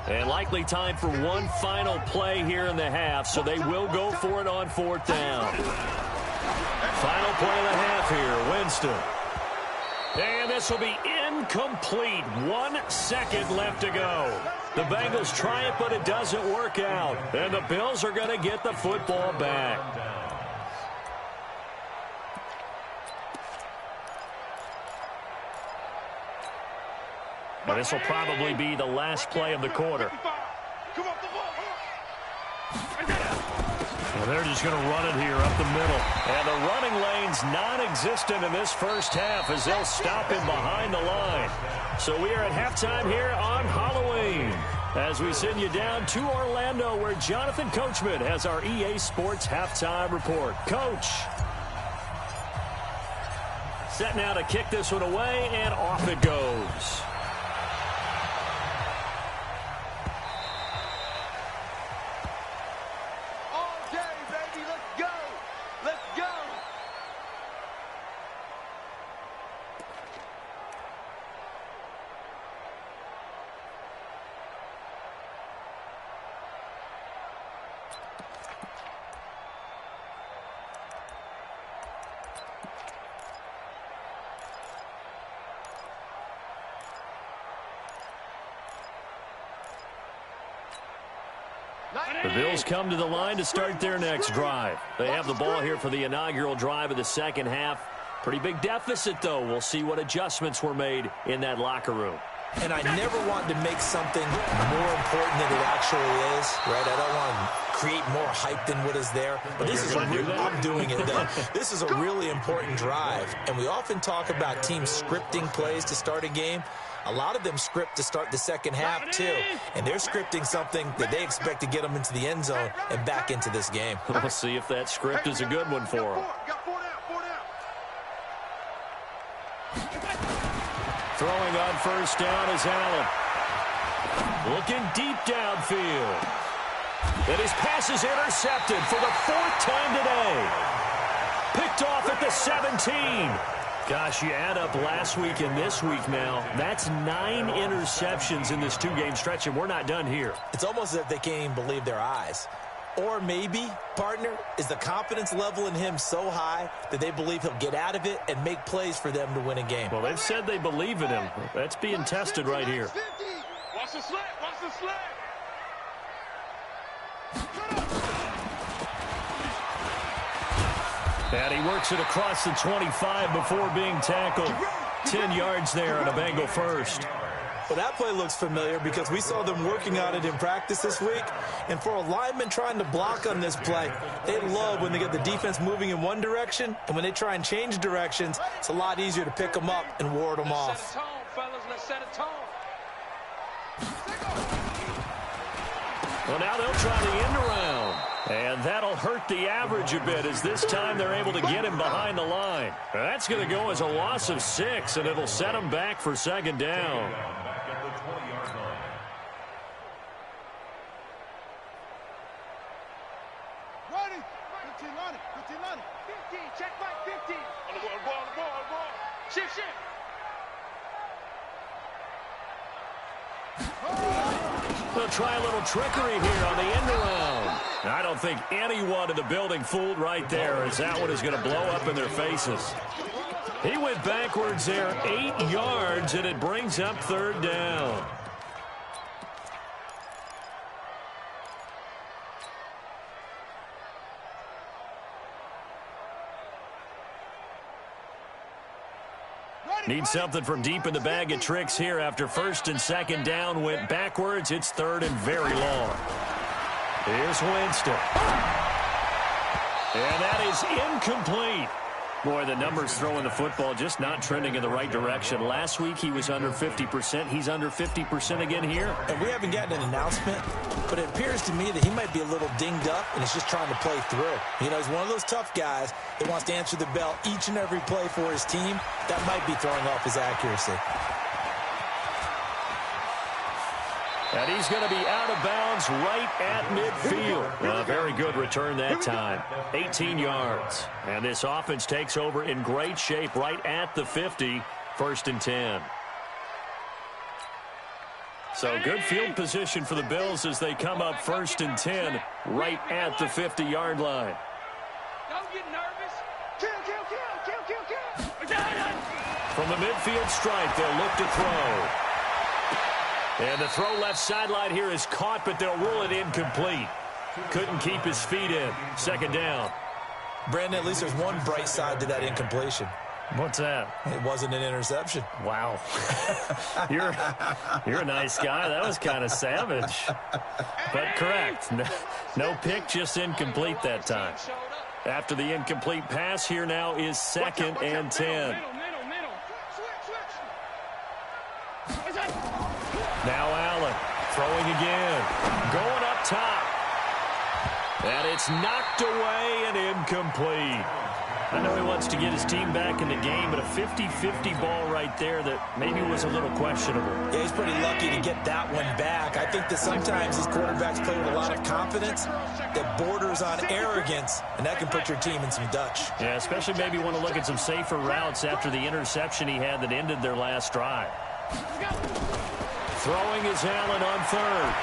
And likely time for one final play here in the half, so they will go for it on 4th down. Final play of the half here, Winston. And this will be incomplete. 1 second left to go. The Bengals try it, but it doesn't work out. And the Bills are going to get the football back. But this will probably be the last play of the quarter. Well, they're just going to run it here up the middle. And the running lane's non-existent in this first half as they'll stop him behind the line. So we are at halftime here on Halloween as we send you down to Orlando where Jonathan Coachman has our EA Sports halftime report. Coach. Set now to kick this one away, and off it goes. The Bills come to the line to start their next drive. They have the ball here for the inaugural drive of the second half. Pretty big deficit, though. We'll see what adjustments were made in that locker room. And I never want to make something more important than it actually is, right? I don't want to create more hype than what is there. But this is I'm doing it, though. This is a really important drive. And we often talk about teams scripting plays to start a game. A lot of them script to start the second half, too. And they're scripting something that they expect to get them into the end zone and back into this game. We'll see if that script is a good one for them. Throwing on first down is Allen. Looking deep downfield. And his pass is intercepted for the 4th time today. Picked off at the 17. Gosh, you add up last week and this week now, that's 9 interceptions in this 2-game stretch, and we're not done here. It's almost as if they can't even believe their eyes. Or maybe, partner, is the confidence level in him so high that they believe he'll get out of it and make plays for them to win a game. Well, they've said they believe in him. That's being tested right here. Watch the slant, watch the slant. And he works it across the 25 before being tackled. 10 yards there on a Bengal first. Well, that play looks familiar because we saw them working on it in practice this week. And for a lineman trying to block on this play, they love when they get the defense moving in one direction. And when they try and change directions, it's a lot easier to pick them up and ward them off. Set a tone, fellas. Let's set a tone. Well, now they'll try the end around. And that'll hurt the average a bit as this time they're able to get him behind the line. That's going to go as a loss of 6, and it'll set him back for second down. Back at the 20-yard line. Ready. 15 on it. 15 on it. 15. Check back 15. On the ball. Shift. They'll try a little trickery here on the end around. I don't think anyone in the building fooled right there, as that one is going to blow up in their faces. He went backwards there 8 yards, and it brings up 3rd down. Need something from deep in the bag of tricks here after 1st and 2nd down went backwards. It's 3rd and very long. Here's Winston. And that is incomplete. Boy, the numbers throwing the football just not trending in the right direction. Last week he was under 50%. He's under 50% again here. And we haven't gotten an announcement, but it appears to me that he might be a little dinged up and is just trying to play through. You know, he's one of those tough guys that wants to answer the bell each and every play for his team. That might be throwing off his accuracy. And he's going to be out of bounds right at midfield. A very good return that time. 18 yards. And this offense takes over in great shape right at the 50. 1st and 10. So good field position for the Bills as they come up 1st and 10 right at the 50-yard line. Don't get nervous. Kill. From the midfield stripe, they'll look to throw. And the throw left sideline here is caught, but they'll rule it incomplete. Couldn't keep his feet in. 2nd down. Brandon, at least there's one bright side to that incompletion. What's that? It wasn't an interception. Wow. You're a nice guy. That was kind of savage. But correct. No pick, just incomplete that time. After the incomplete pass, here now is 2nd and 10. Now Allen throwing again. Going up top. And it's knocked away and incomplete. I know he wants to get his team back in the game, but a 50-50 ball right there that maybe was a little questionable. Yeah, he's pretty lucky to get that one back. I think that sometimes these quarterbacks play with a lot of confidence that borders on arrogance, and that can put your team in some Dutch. Yeah, especially maybe want to look at some safer routes after the interception he had that ended their last drive. Throwing is Allen on 3rd.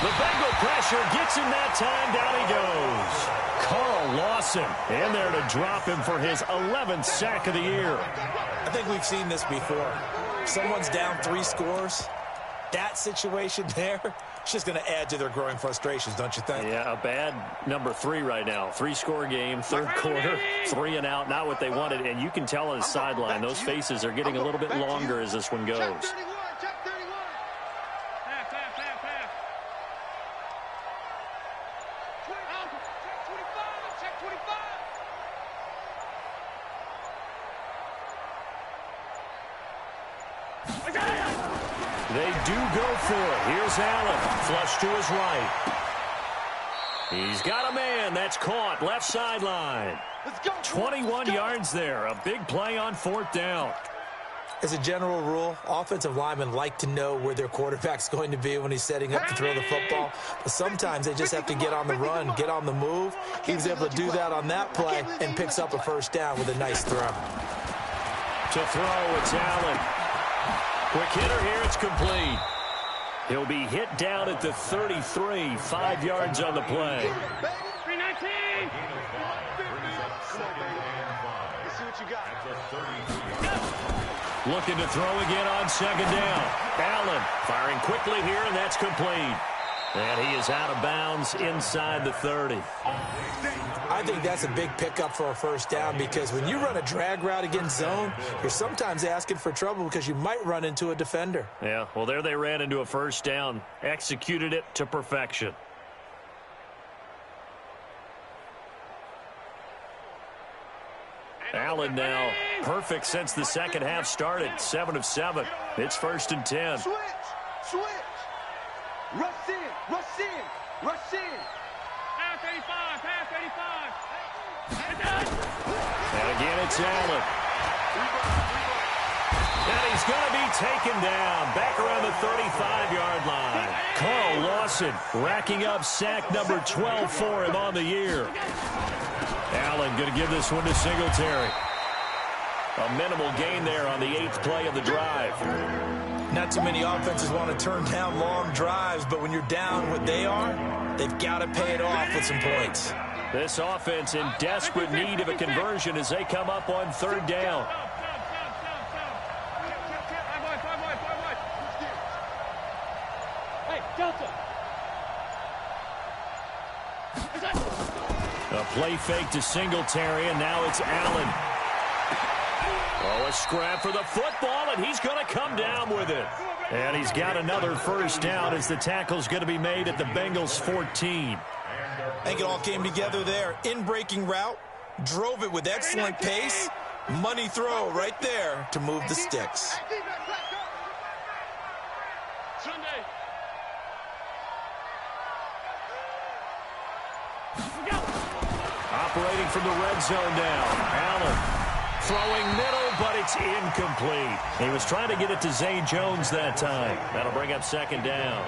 The Bengal pressure gets him that time. Down he goes. Carl Lawson in there to drop him for his 11th sack of the year. I think we've seen this before. Someone's down 3 scores. That situation there, it's just going to add to their growing frustrations, don't you think? Yeah, a bad number 3 right now. 3-score game, 3rd quarter, 3 and out, not what they wanted. And you can tell on the sideline, those faces are getting a little bit longer as this one goes. Check 25. They do go for it. Here's Allen. Flush to his right. He's got a man. That's caught. Left sideline. Let's go. 21 yards there. A big play on 4th down. As a general rule, offensive linemen like to know where their quarterback's going to be when he's setting up to throw the football. But sometimes they just have to get on the run, get on the move. He was able to do that on that play and picks up a 1st down with a nice throw. To throw, it's Allen. Quick hitter here, it's complete. He'll be hit down at the 33, 5 yards on the play. 319. Let's see what you got. Looking to throw again on 2nd down. Allen firing quickly here, and that's complete. And he is out of bounds inside the 30. I think that's a big pickup for a 1st down because when you run a drag route against zone, you're sometimes asking for trouble because you might run into a defender. Yeah, well, there they ran into a 1st down. Executed it to perfection. Allen now perfect since the 2nd half started. 7 of 7. It's 1st and 10. Switch. Rush in. Pass 35. And again, it's Allen. And he's going to be taken down back around the 35-yard line. Carl Lawson racking up sack number 12 for him on the year. Allen going to give this one to Singletary. A minimal gain there on the 8th play of the drive. Not too many offenses want to turn down long drives, but when you're down what they are, they've got to pay it off with some points. This offense in desperate need of a conversion as they come up on 3rd down. A play fake to Singletary, and now it's Allen. Oh, a scrap for the football, and he's going to come down with it. And he's got another 1st down as the tackle's going to be made at the Bengals' 14. I think it all came together there. In-breaking route, drove it with excellent pace. Money throw right there to move the sticks. Operating from the red zone now. Allen throwing middle, but it's incomplete. He was trying to get it to Zay Jones that time. That'll bring up 2nd down.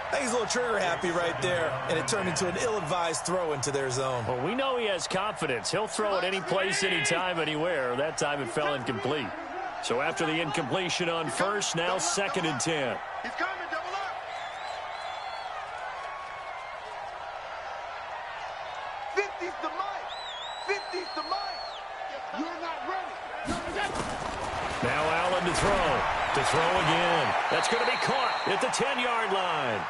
I think he's a little trigger happy right there, and it turned into an ill-advised throw into their zone. Well, we know he has confidence. He'll throw it any place, anytime, anywhere. That time it fell incomplete. So after the incompletion on 1st, now 2nd and 10. He's coming, double up. 50's the mic. 50's the mic. You're not ready. Now Allen to throw. To throw again. That's going to be caught at the 10-yard line.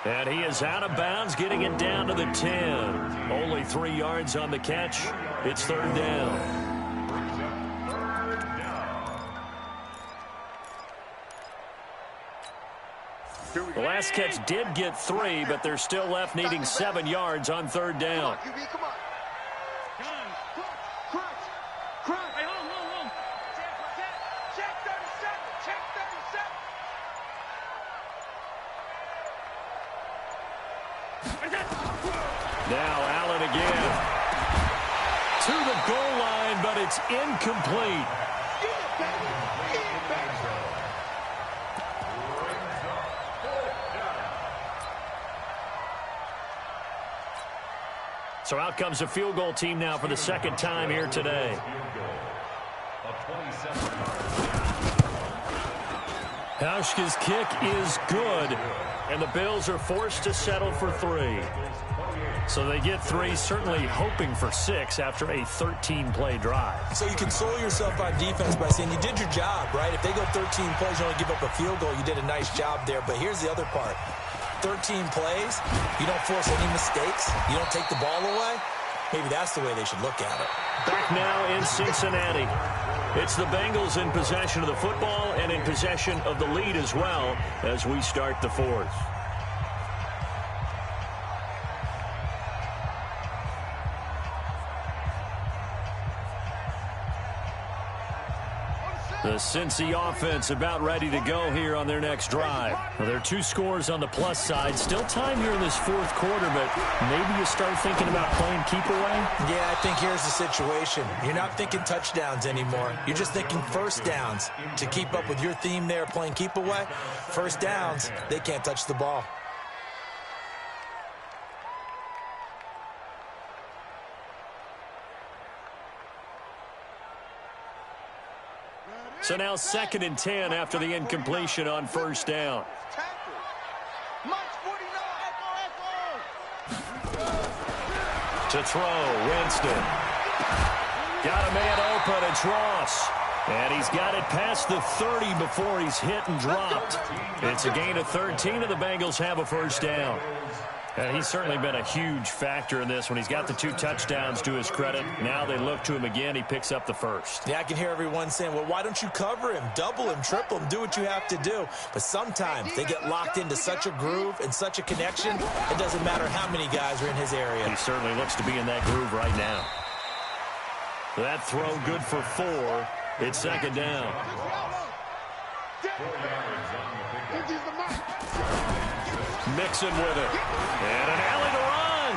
And he is out of bounds, getting it down to the 10. Only 3 yards on the catch. It's 3rd down. The last catch did get 3, but they're still left needing 7 yards on 3rd down. Come on. Crunch. Hey, hold. Check 37. Now Allen again. To the goal line, but it's incomplete. So out comes a field goal team now for the 2nd time here today. Hauschka's kick is good, and the Bills are forced to settle for 3. So they get 3, certainly hoping for 6 after a 13-play drive. So you console yourself on defense by saying you did your job, right? If they go 13 plays, you only give up a field goal, you did a nice job there. But here's the other part. 13 plays, you don't force any mistakes, you don't take the ball away. Maybe that's the way they should look at it. Back now in Cincinnati. It's the Bengals in possession of the football and in possession of the lead as well as we start the 4th. The Cincy offense about ready to go here on their next drive. Well, there are 2 scores on the plus side. Still time here in this 4th quarter, but maybe you start thinking about playing keep away? Yeah, I think here's the situation. You're not thinking touchdowns anymore. You're just thinking first downs. To keep up with your theme there, playing keep away, first downs, they can't touch the ball. So now 2nd and 10 after the incompletion on first down. To throw, Winston. Got a man open, it's Ross. And he's got it past the 30 before he's hit and dropped. It's a gain of 13, and the Bengals have a first down. And he's certainly been a huge factor in this when he's got the 2 touchdowns to his credit. Now they look to him again. He picks up the first. Yeah, I can hear everyone saying, well, why don't you cover him, double him, triple him, do what you have to do. But sometimes they get locked into such a groove and such a connection, it doesn't matter how many guys are in his area. He certainly looks to be in that groove right now. That throw good for 4. It's 2nd down. Mixon with it. And an alley to run.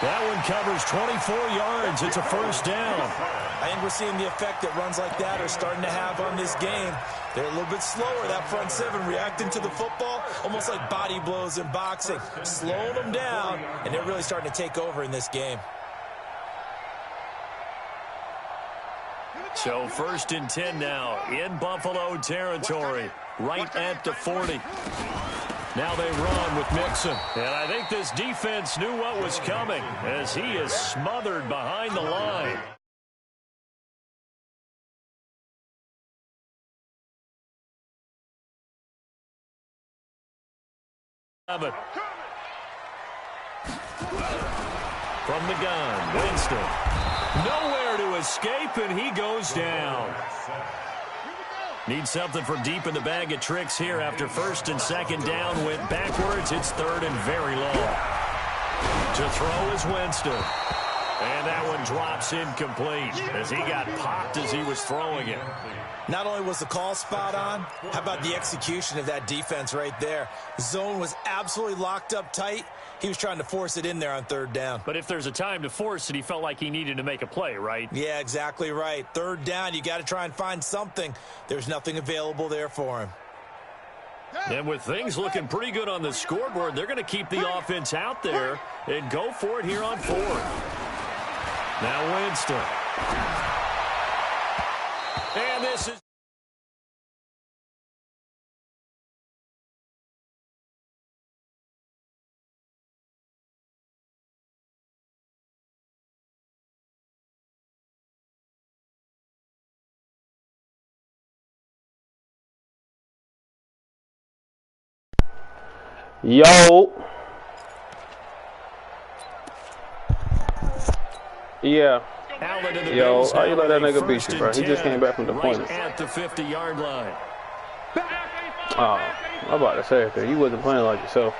That one covers 24 yards. It's a first down. I think we're seeing the effect that runs like that are starting to have on this game. They're a little bit slower, that front 7, reacting to the football, almost like body blows in boxing. Slowing them down, and they're really starting to take over in this game. So 1st and 10 now in Buffalo territory, right at the 40. Now they run with Mixon. And I think this defense knew what was coming as he is smothered behind the line. From the gun, Winston. Nowhere to escape, and he goes down. Needs something from deep in the bag of tricks here after 1st and 2nd down. Went backwards. It's 3rd and very long. To throw is Winston. And that one drops incomplete as he got popped as he was throwing it. Not only was the call spot on, how about the execution of that defense right there? Zone was absolutely locked up tight. He was trying to force it in there on 3rd down. But if there's a time to force it, he felt like he needed to make a play, right? Yeah, exactly right. 3rd down, you got to try and find something. There's nothing available there for him. And with things looking pretty good on the scoreboard, they're going to keep the offense out there and go for it here on 4th. Now Winston. And this is... Yo. Yeah. Yo, how you let that nigga beat you, bro? He just came back from deployment. Right at the 50-yard line. Oh, I'm about to say, because you wasn't playing like yourself.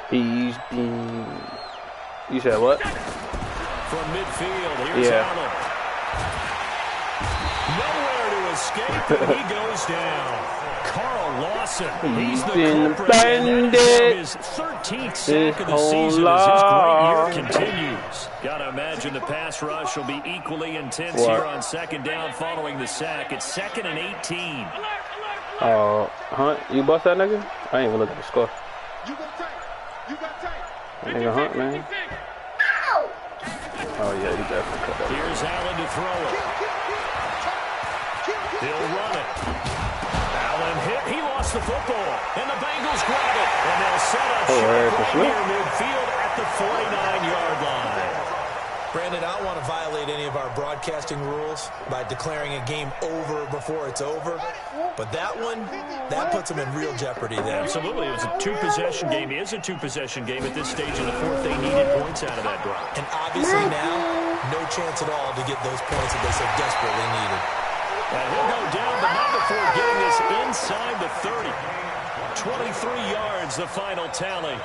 He's been... You said what? From midfield, here's Allen. Nowhere to escape, and he goes down. Carl Lawson, he's the culprit. His 13th sack of the season as his great year continues. Gotta imagine the pass rush will be equally intense here on 2nd down following the sack. It's 2nd and 18. Hunt, you bust that nigga? I ain't even look at the score. That nigga Hunt, man. Oh yeah, he definitely cut that. Here's Allen to throw it. He'll run it. Allen hit. He lost the football. And the Bengals grab it. And they'll set up short right near midfield at the 49-yard line. Brandon, I don't want to violate any of our broadcasting rules by declaring a game over before it's over. But that one, that puts them in real jeopardy there. Absolutely. It was a 2-possession game. It is a 2-possession game at this stage in the 4th. They needed points out of that drive. And obviously now, no chance at all to get those points that they so desperately needed. And he'll go down, but not before getting this inside the 30. 23 yards, the final tally.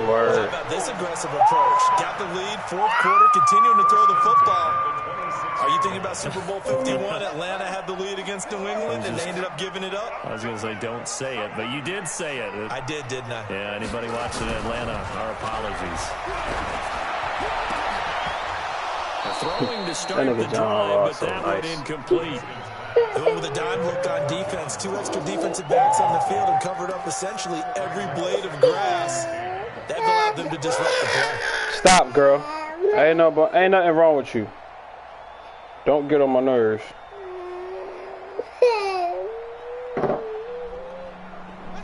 Word. How about this aggressive approach? Got the lead, fourth quarter, continuing to throw the football. Are you thinking about Super Bowl 51? Atlanta had the lead against New England, and they ended up giving it up? I was going to say, don't say it, but you did say it. I did, didn't I? Yeah, anybody watching Atlanta, our apologies. Throwing to start the drive, but that went incomplete. Going with a dime hook on defense. 2 extra defensive backs on the field and covered up essentially every blade of grass. That allowed them to disrupt the play. Stop, girl. Ain't nothing wrong with you. Don't get on my nerves.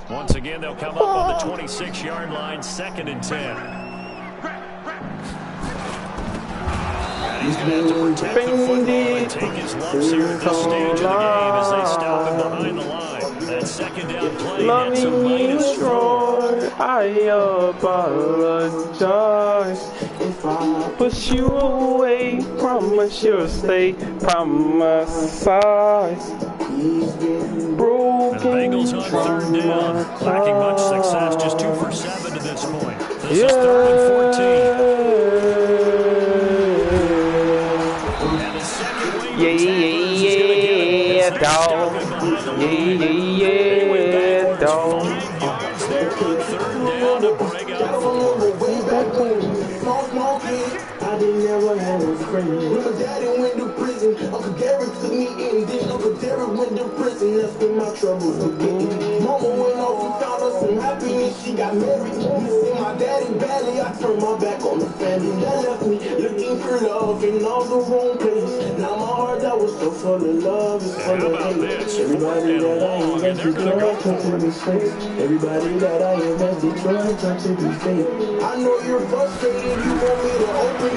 Once again, they'll come up on the 26-yard line, 2nd and 10. He's going to have to protect the football and take his lumps here at this stage of the game as they stop him behind the line. That 2nd down play, that's a -4. I apologize if I push you away. Promise you'll stay by my side. The Bengals on 3rd down, lacking much success, just 2 for 7 to this point. This is 3rd and 14. Yeah, dog. Yeah, dog. 5 yards there on 3rd down to bring up 4. I didn't never have a friend. When my daddy went to prison, Uncle Derek took me in. Then Uncle Derek went to prison. That's when my troubles began. Mama went off and found us some happiness. She got married. Missing my daddy badly. I turned my back on the family. That left me looking for love in all the wrong places. Now my heart that was so full of love is full of hate. Everybody that I invested tried to be straight. Everybody that I invested tried to be fake. I know you're frustrated. You want me to open.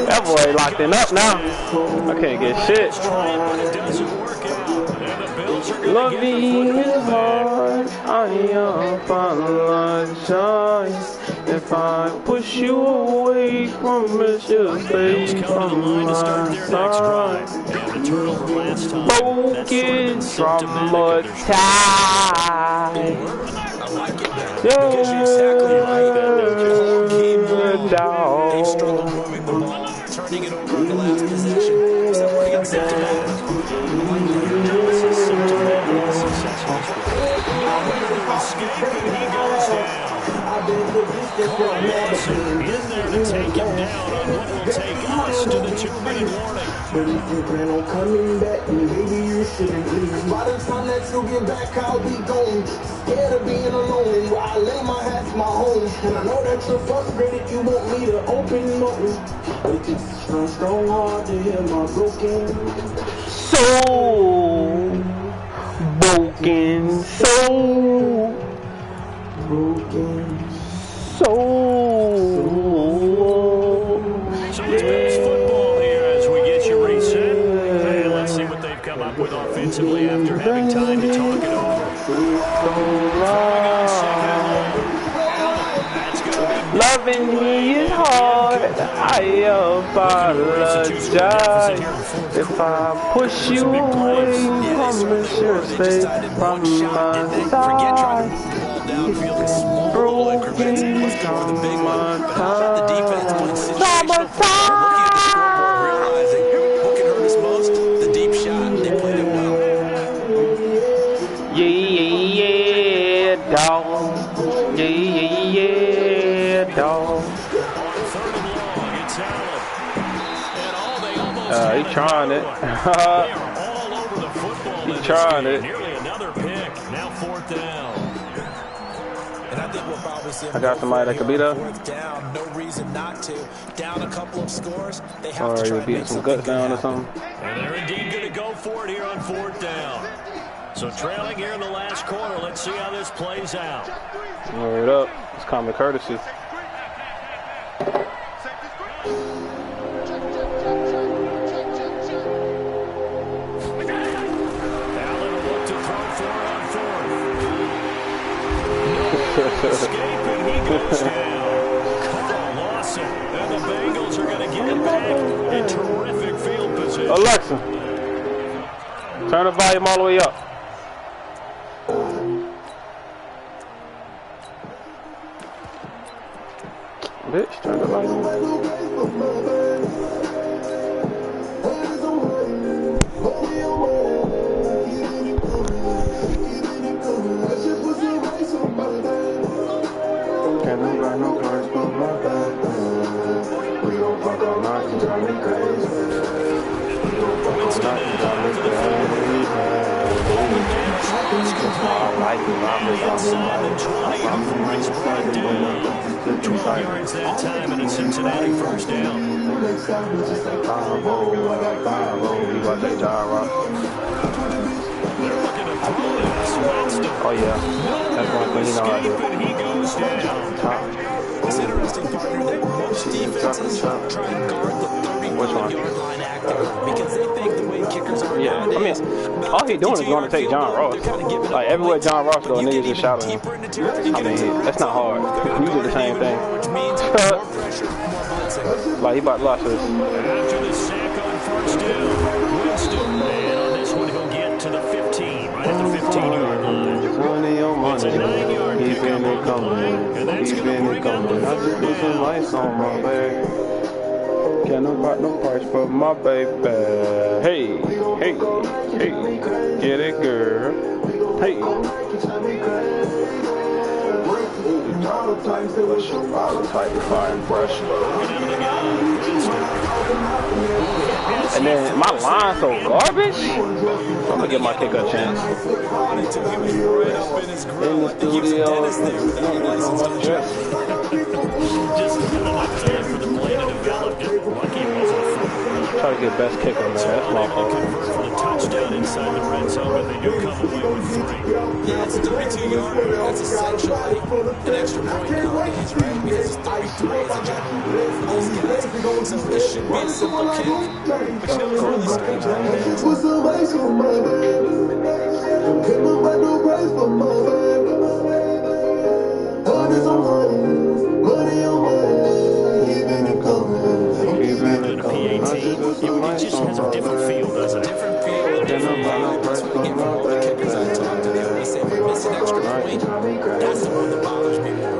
That boy locked it up now. I can't get shit. Loving is hard. I apologize if I push you away from it. You'll stay from my side. Broken, traumatized. Because you're exactly right. The whole game long, they've struggled moving the ball, turning it over in the last possession. Except when he got symptomatic. Carl Lawson in there to take him down on what will take us to the 2-minute warning. But if you plan on coming back, maybe you shouldn't leave. By the time that you get back, I'll be gone. Scared of being alone, where I lay my hat's my home. And I know that you're frustrated, you want me to open up. But it takes a strong, strong heart to hear my broken soul. Broken soul. Broken soul. So it's Bills football here as we get you reset. And let's see what they've come up with offensively after having time to talk it over. Loving me is hard. I apologize if I push you away. Promise you'll stay from my side. Broken, traumatized. Yeah, dog. Yeah, dog. He's trying it. He's trying it. Nearly another pick. Now 4th down. And I think we'll probably see I got somebody that could beat up. Down, no reason not to. Down a couple of scores. They have or to try you're beating some guts down or something. And they're indeed going to go for it here on 4th down. So trailing here in the last quarter. Let's see how this plays out. Word up. It's common courtesy. Allen will look to throw for it on 4th. No escape, and he goes down. Carl Lawson. And the Bengals are going to get it back in terrific field position. Alexa, turn Turn the volume all the way up. Bitch, turn the volume up. Can't nobody no price for my back. We gon' fuck all night and drive me crazy. We gon' fuck all night and drive me crazy. I like it, I'm 20 yards that time and a Cincinnati first down. They're looking to throw this. Oh yeah, that's one thing you know how to do. And he goes down. It's interesting, partner, that most defenses try to guard the 31-yard line active because they think the way kickers are nowadays. I mean, all he doing is going to take John Ross. Like everywhere John Ross goes, niggas just shouting him. I mean, that's not hard. You do the same thing. Like he about to lose this. After the sack on first down, Winston, and on this one he'll get to the 15, right at the 15-yard line. It's a 9-yard pickup on the play, and that's going to bring up the third down. Lights on my bag. Can't nobody no price for my baby. Hey, hey, hey, get it, girl. Hey. And then my line's so garbage. I'm gonna give my kicker a chance. In the studio. Just not enough time for the play to develop. Lucky it wasn't a foot. Try to get best kicker, man. That's my fault. Convert for the touchdown inside the red zone, but they do come away with 3. Yeah, it's a 32-yarder. That's essentially an extra point nowadays, right? Because it's 33 as a general rule for these guys. So this should be a simple kick. But you know what's really strange about it? It just has a different feel, doesn't it? Different feel, different vibe. That's what we get from all the kickers I talk to. They always say, if we miss an extra point, that's the one that bothers me more.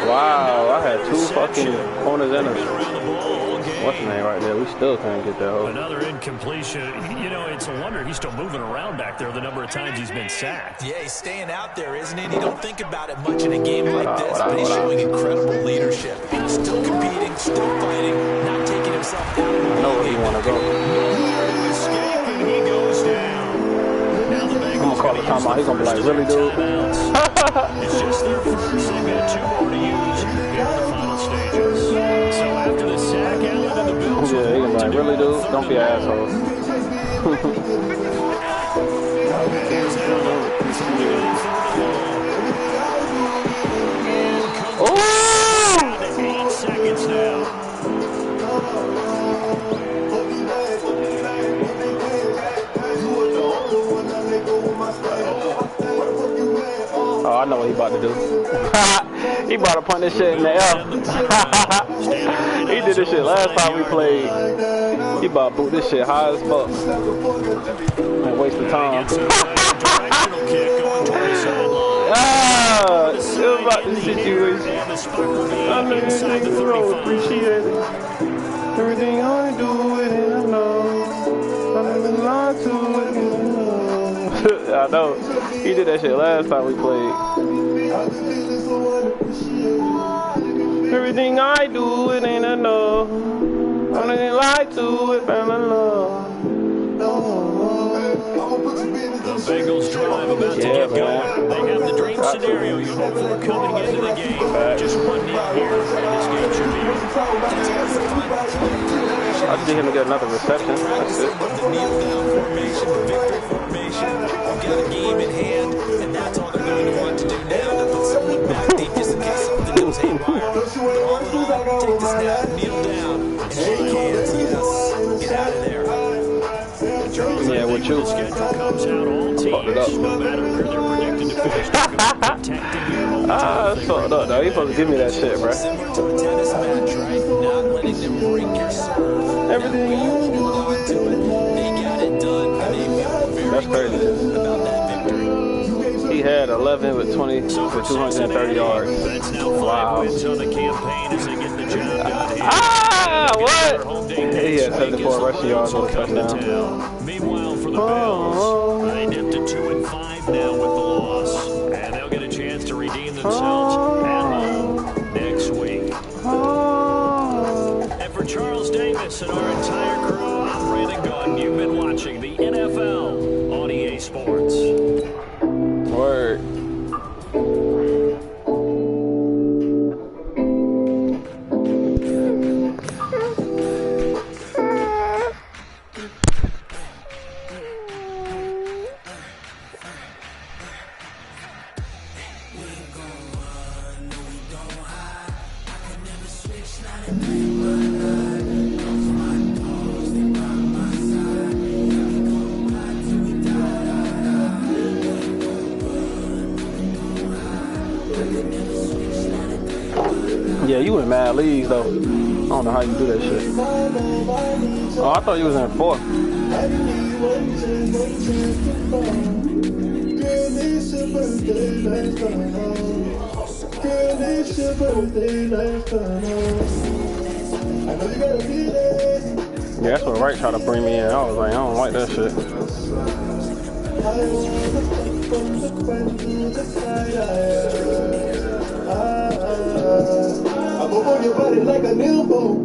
Wow, I had 2 fucking corners in us. What's the name right there? We still can't get that hole. Another incompletion. You know, it's a wonder he's still moving around back there the number of times he's been sacked. Yeah, he's staying out there, isn't it? You don't think about it much in a game like this, but he's showing incredible leadership. Still competing, still fighting, not taking himself down. I know where you want to go. Escape, and he goes down. Now the Bengals I'm going to call the timeout. He's going to be like, really, dude? It's just their first. They've got 2 more to use here in the final stages. So after the sack, Allen and the Bills. Yeah, he's like, really, dude? Don't be an asshole. Oh! 8 seconds now. Oh, I know what he about to do. He about to punt this shit in the air. He did this shit last time we played. He about to boot this shit high as fuck. And waste of time. Ah, it was about this situation. I know this nigga so appreciate it. Everything I do with it, I know. I never lie to it, I know. He did that shit last time we played. Everything I do, it ain't enough. I didn't lie to it, fell in love. The Bengals drive about to get going. They have the dream scenario you hope for coming into the game. Just 1-0 here, and this game should be over. I just need him to get another reception. That's it. The kneel down formation, the victory formation. We've got a game in hand, and that's all they're going to want to do now, to put someone back deep just in case something goes haywire. But all in all, take the snap, kneel down, and shake hands. Yes, get out of there. Yeah, with you. Schedule comes out, all teams, no matter where they're predicted to finish, talk about protecting your home that's fucked up, though. You supposed to give me that shit, bro. Similar to a tennis match, right? Not letting them break your serve. Everything you do. They got it done, and they feel very That's crazy. good about that victory. He had 11 with 20 for 230 yards. That's now 5 wins on the campaign as they get the job done here. What? He had 74 rushing yards on the touchdown. Meanwhile, for the Bills, they dipped to 2-5 now with the loss, and they'll get a chance to redeem themselves at home next week. And for Charles Davis and our entire crew, I'm Brandon Gunn. You've been watching the NFL on EA Sports. Word. Yeah, you in mad leagues though. I don't know how you do that shit. Oh, I thought you was in 4. Yeah, that's what Wright tried to bring me in. I was like, I don't like that shit. I'm on your body like a newborn.